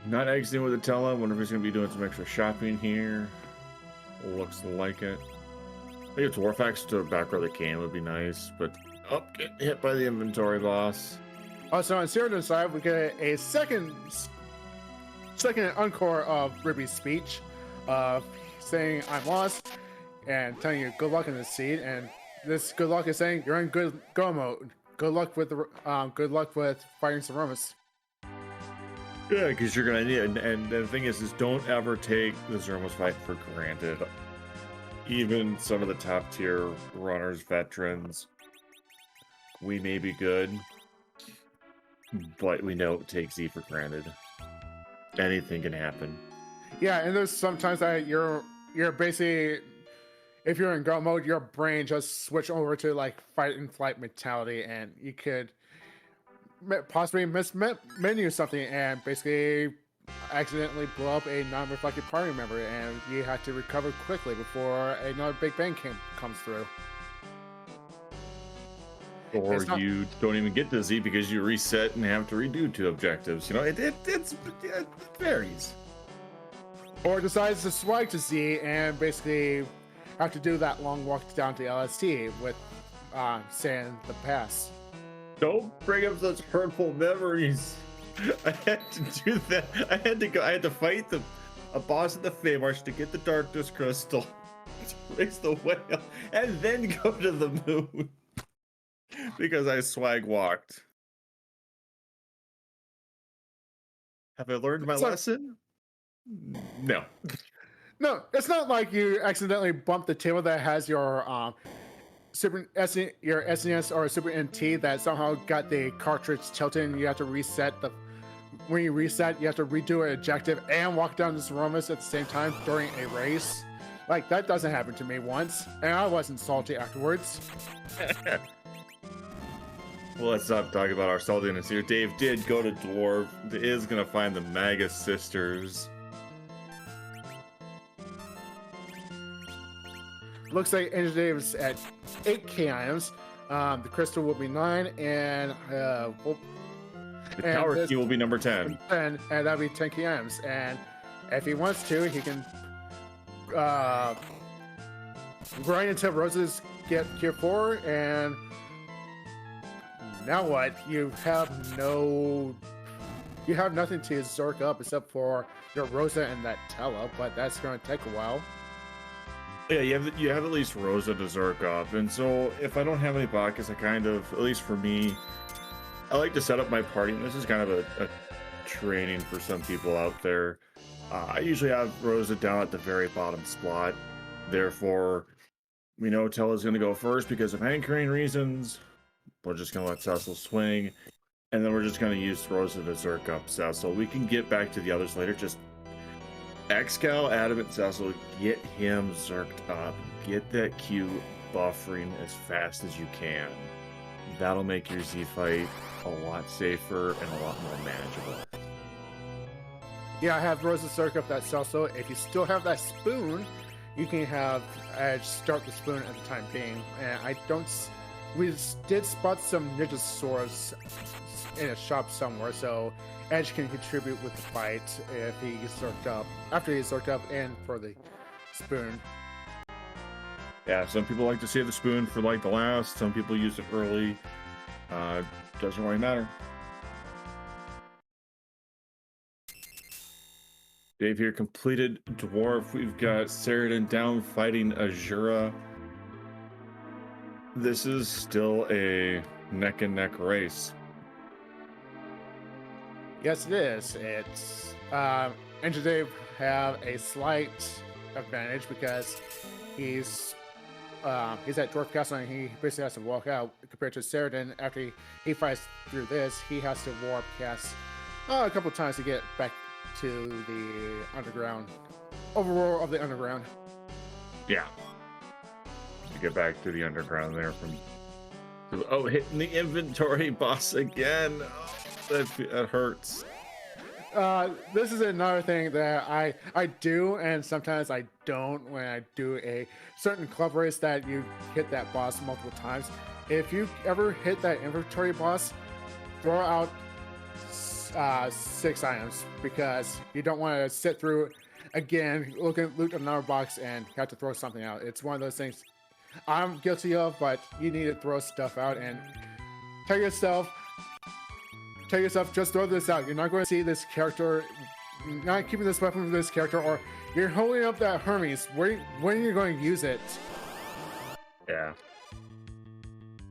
Not exiting with Atella. Wonder if he's going to be doing some extra shopping here. Looks like it. I think a Dwarf Axe to back where they can would be nice, but get hit by the inventory boss. Also on Cyrodiil's side, we get a second encore of Ribby's speech, saying I'm lost and telling you good luck in this seed, and this good luck is saying you're in good go mode. Good luck with fighting Zeromus. Yeah, because you're gonna need it. And the thing is don't ever take the Zeromus fight for granted. Even some of the top tier runners, veterans, we may be good, but we know it takes Z for granted. Anything can happen. Yeah, and there's sometimes that you're basically, if you're in go mode, your brain just switch over to like fight and flight mentality, and you could possibly menu something and basically accidentally blow up a non-reflective party member, and you have to recover quickly before another big bang comes through. Or you don't even get to Z because you reset and have to redo 2 objectives. You know, it varies. Or decides to swag to Z and basically have to do that long walk down to LST with saying the pass. Don't bring up those hurtful memories. I had to do that. I had to fight a boss at the Feymarch to get the Darkness Crystal, to raise the whale, and then go to the moon. Because I swag walked. Have I learned my lesson? No. No, it's not like you accidentally bumped the table that has your your SNES or Super NT that somehow got the cartridge tilted, and you have to reset when you reset, you have to redo an objective and walk down this Zeromus at the same time during a race. Like, that doesn't happen to me once, and I wasn't salty afterwards. Well, let's not talk about our saltiness here. Dave did go to Dwarf. Is gonna find the Magus sisters. Looks like Angel Dave's at 8k items. The crystal will be 9, and The power key will be number 10. And that'll be 10k items. And if he wants to, he can grind until roses get tier 4, and now what? You have nothing to Zerk up except for your Rosa and that Tella, but that's going to take a while. Yeah, you have at least Rosa to Zerk up, and so if I don't have any Bacchus, I kind of, at least for me, I like to set up my party, and this is kind of a training for some people out there. I usually have Rosa down at the very bottom slot, therefore we know Tella's going to go first because of anchoring reasons. We're just going to let Cecil swing, and then we're just going to use Rosa to Zerk up Cecil. We can get back to the others later. Just Excal Adamant Cecil, get him zerked up. Get that Q buffering as fast as you can. That'll make your Z fight a lot safer and a lot more manageable. Yeah, I have Rosa Cirque up that Celso. If you still have that spoon, you can have Edge start the spoon at the time being. And I don't. We did spot some ninja swords in a shop somewhere, so Edge can contribute with the fight if he gets zerked up. After he's zerked up and for the spoon. Yeah, some people like to save the spoon for like the last. Some people use it early. Doesn't really matter. Dave here, completed Dwarf. We've got Saradin down fighting Azura. This is still a neck and neck race. Yes, it is. It's Angel Dave have a slight advantage because he's at Dwarf Castle and he basically has to walk out compared to Saradin. After he fights through this, he has to warp cast a couple times to get back to the underground, overworld of the underground. Yeah. To get back to the underground there from. Oh, hitting the inventory boss again. Oh, that hurts. This is another thing that I do, and sometimes I don't when I do a certain club race that you hit that boss multiple times. If you ever hit that inventory boss, throw out 6 items because you don't want to sit through again, loot another box and have to throw something out. It's one of those things I'm guilty of, but you need to throw stuff out and tell yourself, just throw this out. You're not going to see this character, you're not keeping this weapon for this character, or you're holding up that Hermes. When are you going to use it? Yeah.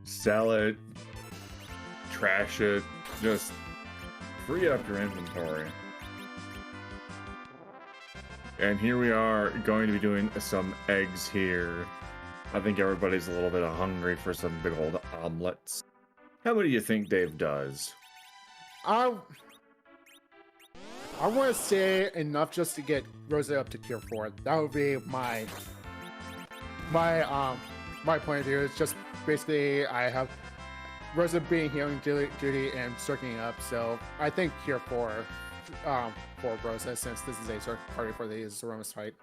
Sell it, trash it, just free up your inventory. And here we are going to be doing some eggs here. I think everybody's a little bit hungry for some big old omelets. How many do you think Dave does? I want to say enough just to get Rosa up to tier 4. That would be my point of view. It's just basically I have Rosa being healing duty and circling up, so I think tier 4 for Rosa, since this is a circuit party for the Zeromus fight.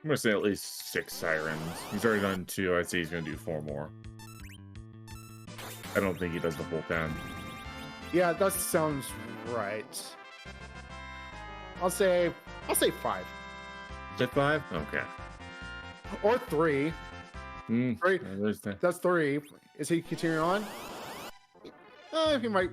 I'm gonna say at least 6 sirens. He's already done 2. I'd say he's gonna do 4 more. I don't think he does the full 10. Yeah, that sounds right. I'll say 5. Is it 5? Okay. Or 3. 3. There's the... That's 3. Is he continuing on? He might.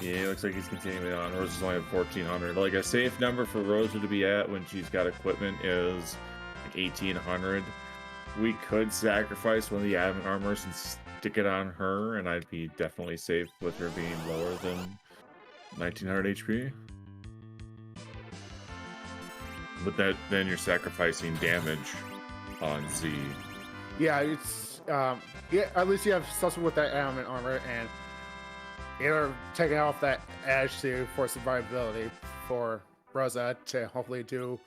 Yeah, it looks like he's continuing on. Rosa's only at 1,400. Like a safe number for Rosa to be at when she's got equipment is like 1,800. We could sacrifice one of the adamant armors and stick it on her, and I'd be definitely safe with her being lower than 1,900 HP. But then you're sacrificing damage on Z. Yeah, it's yeah. At least you have something with that adamant armor, and you're taking off that edge for survivability for Rosa to hopefully do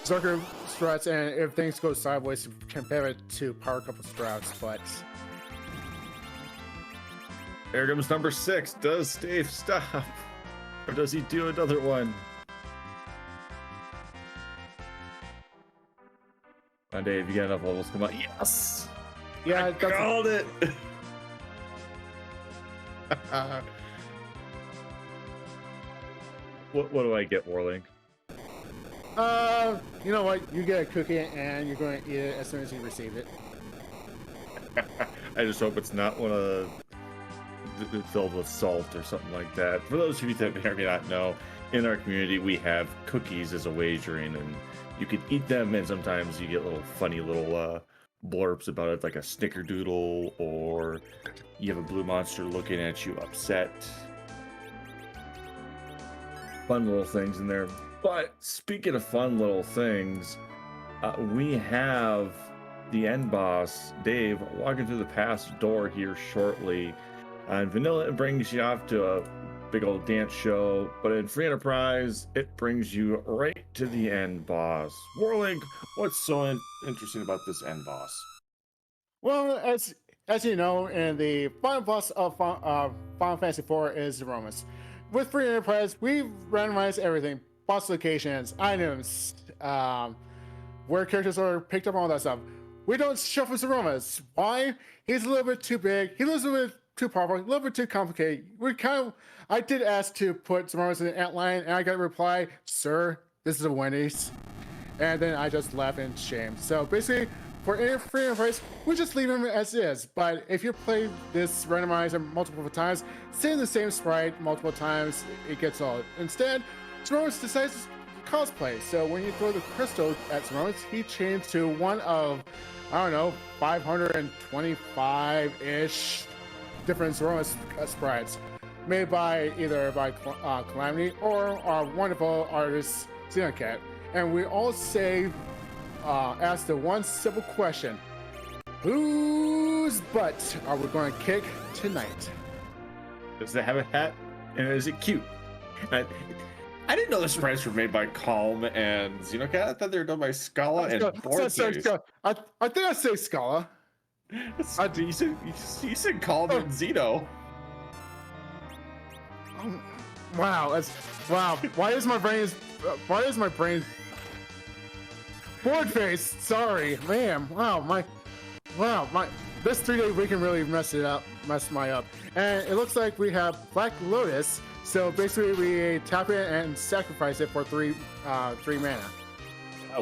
Zerker strats, and if things go sideways, you can pivot to power couple strats. But here comes number 6. Does Dave stop, or does he do another one? Come on, Dave, you got enough levels. Come on. Yes! yeah, I called it! What do I get, Warlink? You know what? You get a cookie, and you're going to eat it as soon as you receive it. I just hope it's not one of filled with salt or something like that. For those of you that may or may not know, in our community we have cookies as a wagering, and you can eat them, and sometimes you get little funny little blurbs about it, like a snickerdoodle, or you have a blue monster looking at you upset. Fun little things in there. But speaking of fun little things, we have the end boss, Dave, walking through the past door here shortly. And Vanilla brings you off to a big old dance show. But in Free Enterprise, it brings you right to the end boss. Warlink, what's so interesting about this end boss? Well, as you know, in the final boss of Final Fantasy IV is Zeromus. With Free Enterprise, we randomize everything: boss locations, items, where characters are picked up, all that stuff. We don't shuffle Zeromus. Why? He's a little bit too big. He's a little bit too powerful. A little bit too complicated. I did ask to put Zeromus in the antline, and I got a reply, "Sir, this is a Wendy's," and then I just left in shame. So basically, for Free Enterprise, we just leave him as is. But if you play this randomizer multiple times, seeing the same sprite multiple times, it gets old. Instead, Zeromus decides to cosplay. So when you throw the crystal at Zeromus, he changes to one of, I don't know, 525-ish different Zeromus sprites, made by either by Calamity or our wonderful artist Xenocat. And we all say, ask the one simple question: whose butt are we going to kick tonight? Does it have a hat? And is it cute? I didn't know the sprites were made by Calm and Xenocat. I thought they were done by Scala and Boardface. I think I say Scala. You said Calm and Xeno. Wow, wow. Why is my brain Boardface? Sorry, man. Wow, this 3-day weekend really messed me up. And it looks like we have Black Lotus. So basically, we tap it and sacrifice it for three mana.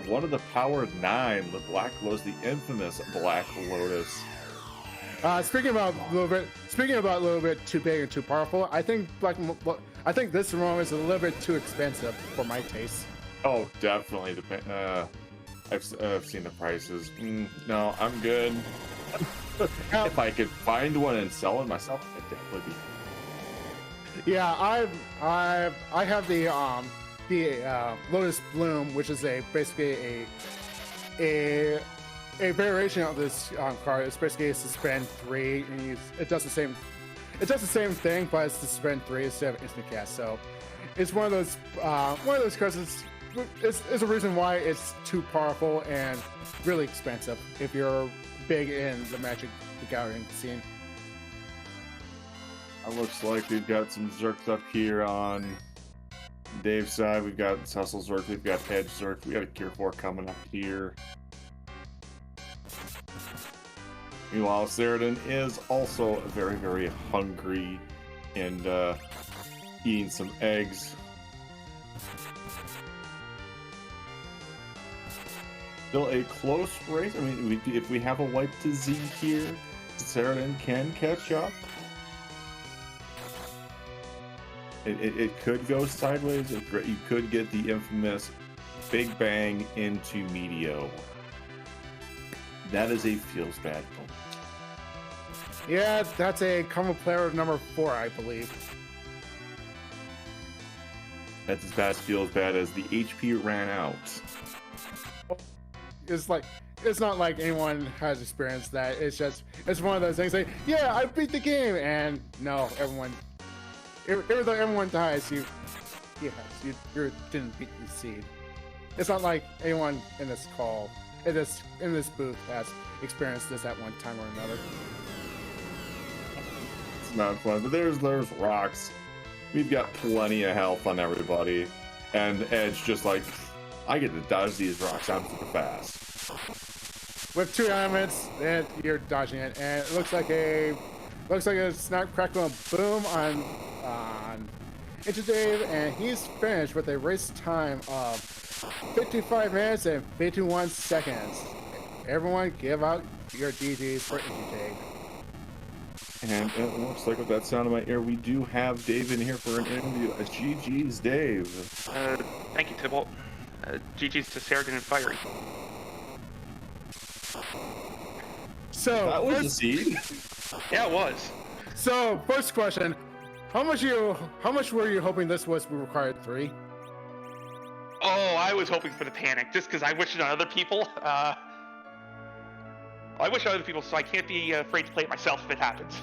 One of the power 9, the Black Lotus, the infamous Black Lotus. Speaking about a little bit too big and too powerful, I think this ROM is a little bit too expensive for my taste. Oh, definitely. I've seen the prices. No, I'm good. If I could find one and sell it myself, I'd definitely be. Yeah, I have the Lotus Bloom, which is basically a variation of this card. It's basically a suspend 3, and it does the same thing, but it's suspend 3 instead of instant cast. So it's one of those cards. It's a reason why it's too powerful and really expensive if you're big in the Magic the Gathering scene. It looks like we've got some Zerks up here on Dave's side. We've got Cecil Zerk, we've got Edge Zerk, we got a Gear 4 coming up here. Meanwhile, Ceradan is also very, very hungry and eating some eggs. Still a close race. I mean, if we have a wipe to Z here, Ceradan can catch up. It could go sideways. You could get the infamous Big Bang into Meteo. That is a feels bad moment. Yeah, that's a common player number 4, I believe. That's as bad, feels bad as the HP ran out. It's not like anyone has experienced that. It's one of those things like, yeah, I beat the game, and no, even though everyone dies, you didn't beat the seed. It's not like anyone in this call, in this booth, has experienced this at one time or another. It's not fun, but there's rocks. We've got plenty of health on everybody, and Edge just like, I get to dodge these rocks. I'm super fast. With 2 elements, and you're dodging it, and it looks like a snap, crackle, and boom on into Dave, and he's finished with a race time of 55 minutes and 51 seconds. Everyone, give out your GGs for Dave. And it looks like with that sound in my ear, we do have Dave in here for an interview. GG's, Dave. Thank you, Tybalt. GG's to Ceradan and Fiery. So that was a seed. Yeah, it was. So first question: How much were you hoping this was required 3? Oh, I was hoping for the panic, just because I wish it on other people. I wish on other people, so I can't be afraid to play it myself if it happens.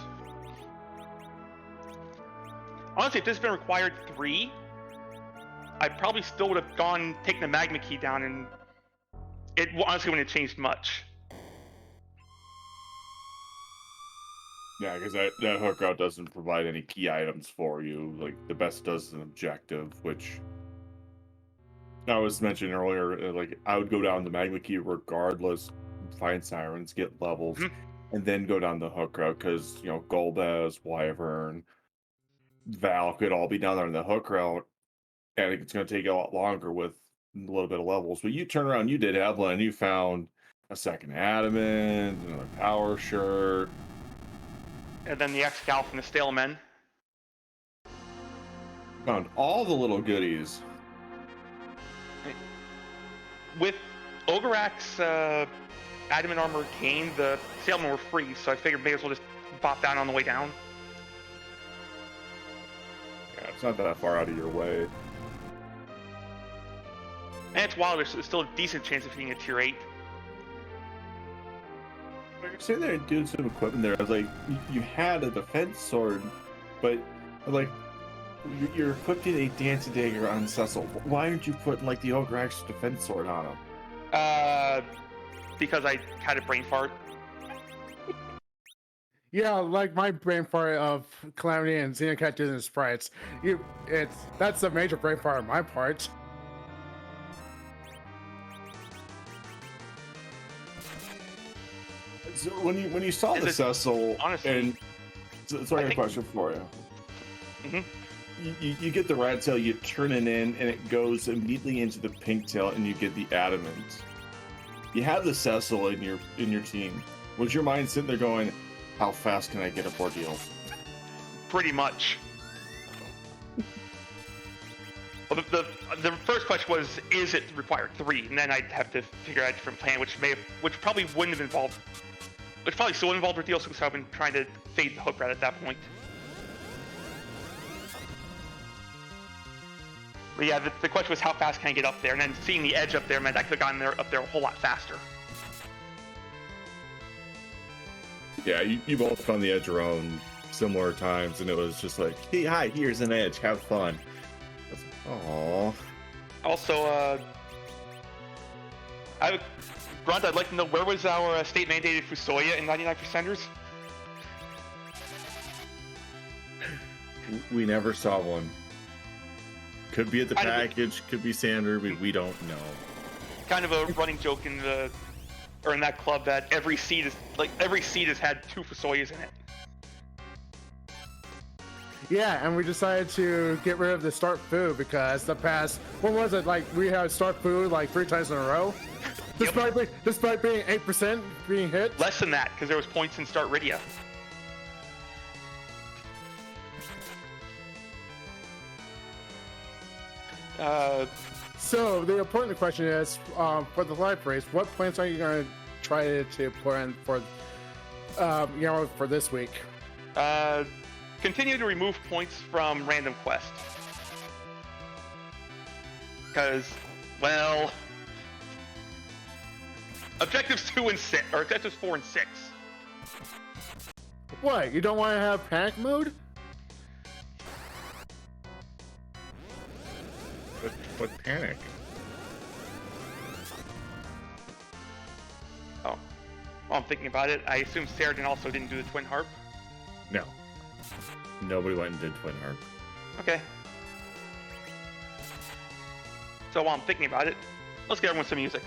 Honestly, if this had been required 3, I probably still would have taken the magma key down, and it honestly wouldn't have changed much. Yeah, because that hook route doesn't provide any key items for you. Like the best does an objective, which I was mentioning earlier. Like I would go down the magma key regardless, find sirens, get levels, and then go down the hook route because Golbez, Wyvern, Val could all be down there in the hook route, and it's going to take a lot longer with a little bit of levels. But you turn around, you did Evelyn, and you found a second adamant, another power shirt. And then the Excal from the Stalemen. Found all the little goodies. With Ogorak's Adamant Armor Cane, the Stalemen were free, so I figured may as well just bop down on the way down. Yeah, it's not that far out of your way. And it's wild, there's still a decent chance of hitting a tier 8. You're sitting there and doing some equipment there. I was like, you had a defense sword, but like you're equipping a dance dagger on Cecil. Why aren't you putting like the Ogorak's defense sword on him? Because I had a brain fart. Yeah, like my brain fart of Calamity and Xenocat doing the sprites. That's a major brain fart on my part. So when you saw the Cecil, honestly, and so I have a question for you. Mm-hmm. You get the rat tail, you turn it in, and it goes immediately into the pink tail, and you get the adamant. You have the Cecil in your team. Was your mind sitting there going, "How fast can I get a Bordeaux?" Pretty much. Well, the first question was, is it required 3? And then I'd have to figure out a different plan, which probably wouldn't have involved, which probably still involved Bordeaux, because I've been trying to fade the hook rat at that point. But yeah, the question was how fast can I get up there, and then seeing the edge up there meant I could have gotten up there a whole lot faster. Yeah, you both found the edge around similar times, and it was just like, hey, hi, here's an edge, have fun. Aww. Also, Grunt, I'd like to know, where was our state-mandated Fusoya in 99%ers? We never saw one. Could be at the package, could be Sander, we don't know. Kind of a running joke in that club that every seed has had 2 Fusoyas in it. Yeah, and we decided to get rid of the start food because the past, what was it, like we had start food like 3 times in a row? Despite being 8% being hit? Less than that, because there was points in Start Rydia. So the important question is, for the live race, what plans are you going to try to put in for, for this week? Continue to remove points from random quests. Because, well, objectives 2 and 6, or objectives 4 and 6. What? You don't want to have panic mode? What panic? Oh. Well, I'm thinking about it. I assume Saradin also didn't do the Twin Harp. No. Nobody went and did Twin Harp. Okay. So while I'm thinking about it, let's get everyone some music.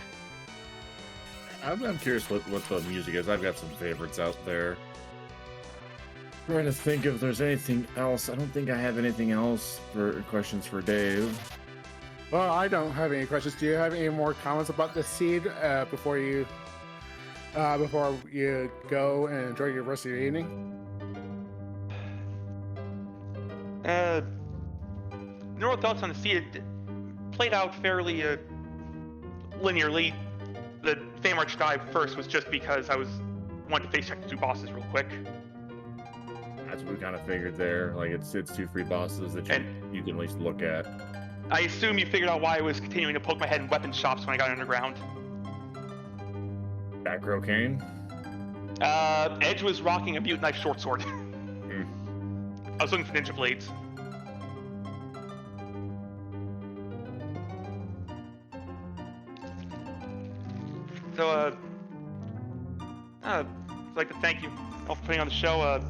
I'm curious what the music is. I've got some favorites out there. Trying to think if there's anything else. I don't think I have anything else for questions for Dave. Well, I don't have any questions. Do you have any more comments about the seed before you go and enjoy your rest of your evening? Neural thoughts on the seed played out fairly linearly. The Feymarch dive first was just because I wanted to face check the 2 bosses real quick. That's what we kind of figured there. Like it's 2 free bosses that you can at least look at. I assume you figured out why I was continuing to poke my head in weapon shops when I got underground. Back row Kane? Edge was rocking a Butte Knife short sword. I was looking for ninja blades. So, I'd like to thank you all for putting on the show.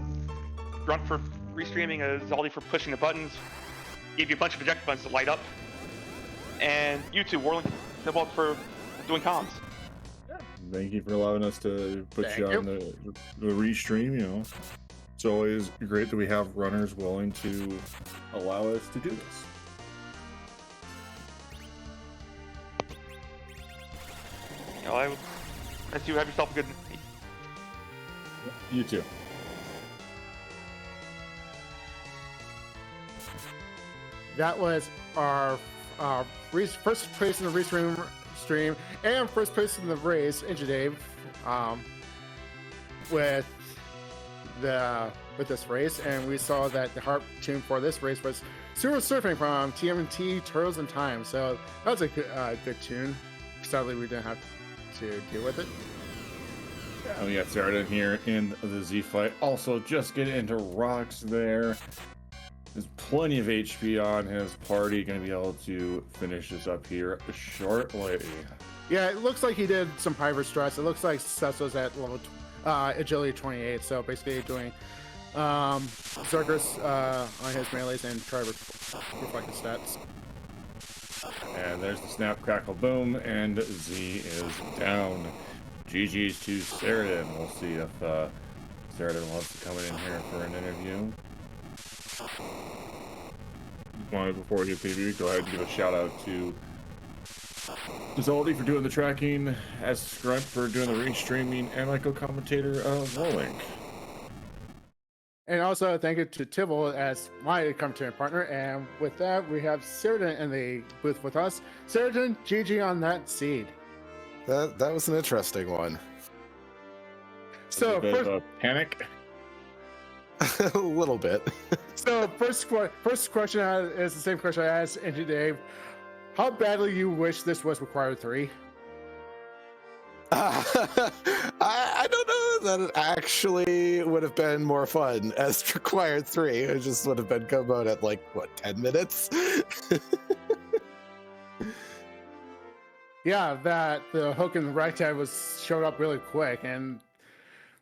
Grunt for restreaming, Zaldi for pushing the buttons. Gave you a bunch of eject buttons to light up. And you two, Warling, for doing comms. Thank you for allowing us to put Thank you you. on the restream. You know, it's always great that we have runners willing to allow us to do this. You know, I you have yourself a good night. You too. That was our first place in the restream stream and first place in the race, Inja Dave, with this race, and we saw that the harp tune for this race was Super Surfing from TMNT Turtles in Time. So that was a good tune. Sadly, we didn't have to deal with it. And we got Zeratin here in the Z fight. Also, just get into rocks there. There's plenty of HP on his party. Going to be able to finish this up here shortly. Yeah, it looks like he did some private stress. It looks like Cecil's at level agility 28, so basically doing Zergers on his melees and try to reflect his stats. And there's the snap, crackle, boom, and Z is down. GG's to Zeratin. We'll see if Zeratin wants to come in here for an interview. Before we get preview, go ahead and give a shout out to Zaldi for doing the tracking, as Grunt for doing the restreaming, and my co-commentator Warlink. And also thank you to Tibble as my commentating partner. And with that, we have Ceratin in the booth with us. Ceratin, GG on that seed. That was an interesting one. So a bit of a panic. A little bit. So first question is the same question I asked Inja Dave. How badly you wish this was required 3? I don't know that it actually would have been more fun as required 3. It just would have been come out at like, what, 10 minutes? Yeah, that the hook and the ragtag showed up really quick, and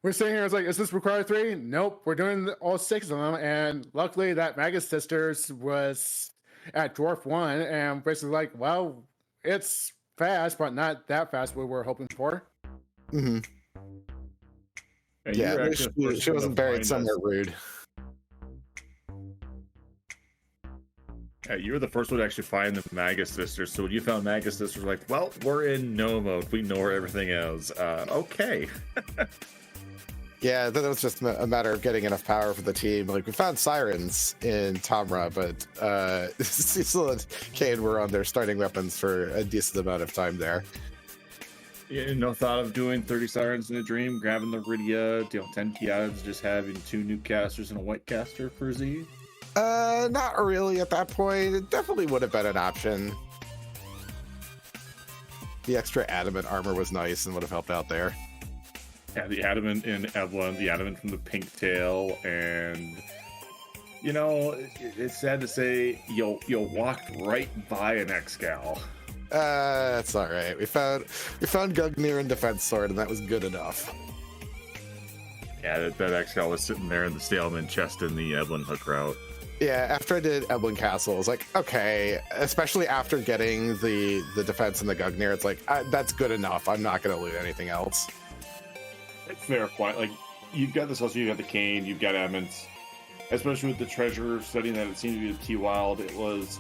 we're sitting here. It's like, is this required 3? Nope, we're doing all 6 of them, and luckily that Magus Sisters was at Dwarf 1, and basically like, well, it's fast, but not that fast we were hoping for. Mm-hmm. Yeah, she wasn't buried somewhere rude. Yeah, you were the first one to actually find the Magus Sisters. So when you found Magus Sisters, like, well, we're in no mode. We know where everything is. Okay. Yeah, that was just a matter of getting enough power for the team. Like, we found Sirens in Tomra, but Cecil and Kane were on their starting weapons for a decent amount of time there. Yeah, no thought of doing 30 Sirens in a Dream, grabbing the Rydia, 10 Kiads, just having 2 new casters and a white caster for Z? Not really at that point. It definitely would have been an option. The extra adamant armor was nice and would have helped out there. Yeah, the adamant in Evelyn, the adamant from the Pink Tail, and you know, it's sad to say you walked right by an Excal. That's all right. We found Gugnir and Defense Sword, and that was good enough. Yeah, that Excal was sitting there in the Stalemate chest in the Evelyn hook route. Yeah, after I did Eblin Castle, I was like, okay, especially after getting the defense and the Gugnir, it's like, that's good enough. I'm not going to loot anything else. Fair point. Like, you've got this also, you've got the Kane, you've got Emmons, especially with the treasure studying that it seemed to be the T-Wild. It was,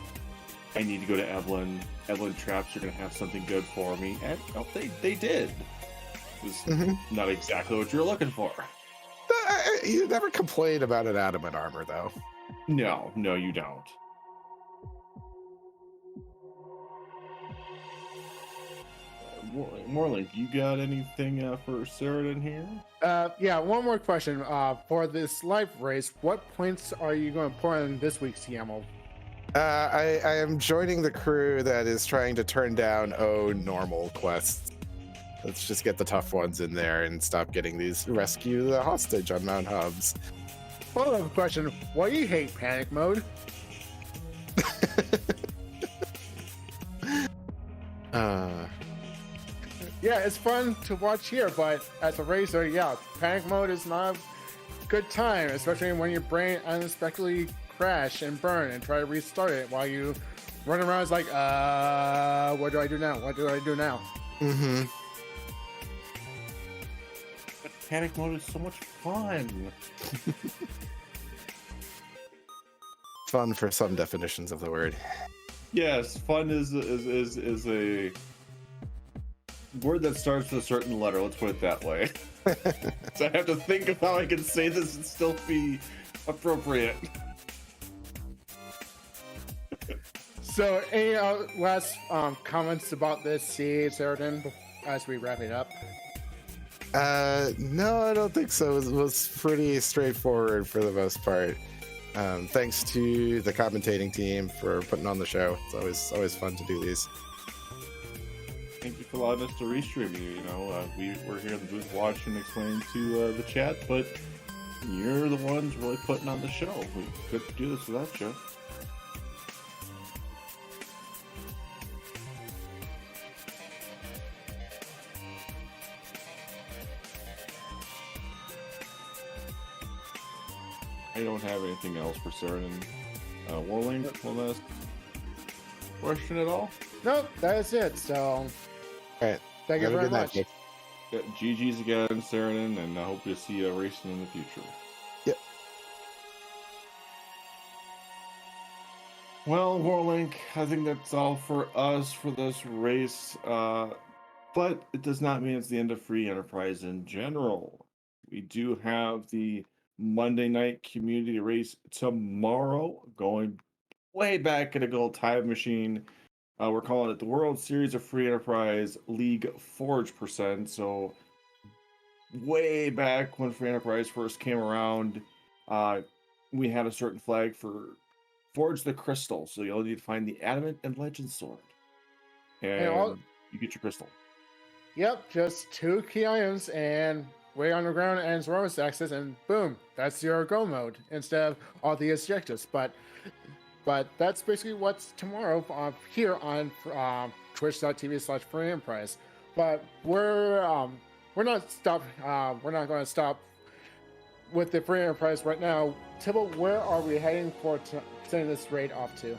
I need to go to Evelyn. Evelyn traps are going to have something good for me. And well, they did. It was not exactly what you were looking for. You never complain about an adamant armor, though. No, you don't. Morlink, you got anything for Ceratin here? Yeah, one more question. For this live race, what points are you going to put on this week's YAML? I am joining the crew that is trying to turn down normal quests. Let's just get the tough ones in there and stop getting these rescue the hostage on Mount Hubs. Follow-up question: why do you hate panic mode? yeah, it's fun to watch here, but as a racer, yeah, panic mode is not a good time, especially when your brain unexpectedly crash and burn and try to restart it while you run around. It's like, what do I do now? What do I do now? Mm-hmm. But panic mode is so much fun. Fun for some definitions of the word. Yes, fun is a word that starts with a certain letter. Let's put it that way. So I have to think of how I can say this and still be appropriate. So, any last comments about this seed, Sheridan, as we wrap it up? No, I don't think so. It was pretty straightforward for the most part. Thanks to the commentating team for putting on the show. It's always fun to do these. Thank you for allowing us to restream you. You know, we're here in the booth watching, explaining to the chat, but you're the ones really putting on the show. We couldn't do this without you. I don't have anything else for certain. Warlink, one last question at all? Nope, that is it. So, All right. thank you Have a very good night, much. folks. Yeah, GG's again, Saranen, and I hope to see you racing in the future. Yep. Well, Warlink, I think that's all for us for this race. But it does not mean it's the end of Free Enterprise in general. We do have the Monday night community race tomorrow, going way back in a gold time machine. We're calling it the World Series of Free Enterprise League Forge Percent. So way back when Free Enterprise first came around, we had a certain flag for Forge the Crystal. So you'll need to find the Adamant and Legend Sword, and you get your crystal. Yep, just 2 key items and way underground and Zoro's access, and boom, that's your go mode instead of all the objectives. But that's basically what's tomorrow here on twitch.tv/Free Enterprise. But we're not going to stop with the Free Enterprise right now. Tibble, where are we heading for sending this raid off to?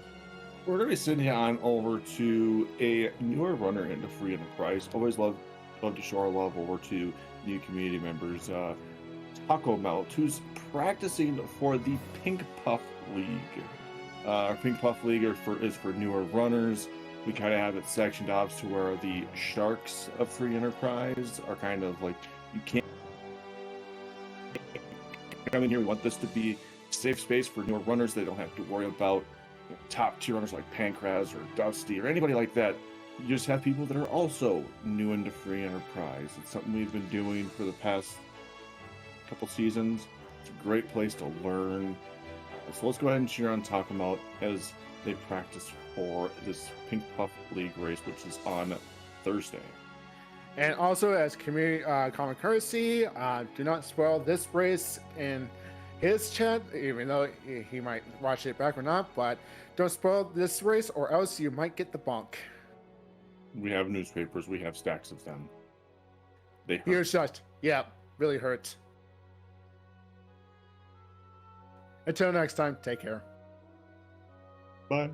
We're going to be sending on over to a newer runner into Free Enterprise. Always love to show our love over to new community members. Taco Melt, who's practicing for the Pink Puff League. Our Pink Puff League is for newer runners. We kind of have it sectioned off to where the sharks of Free Enterprise are kind of like, you can't come in here. We want this to be a safe space for newer runners. They don't have to worry about top tier runners like Pancras or Dusty or anybody like that. You just have people that are also new into Free Enterprise. It's something we've been doing for the past couple seasons. It's a great place to learn. So let's go ahead and cheer on Takamot as they practice for this Pink Puff League race, which is on Thursday. And also, as community common courtesy, do not spoil this race in his chat, even though he might watch it back or not. But don't spoil this race, or else you might get the bonk. We have newspapers. We have stacks of them. They hurt. You're shut. Yeah, really hurt. Until next time, take care. Bye.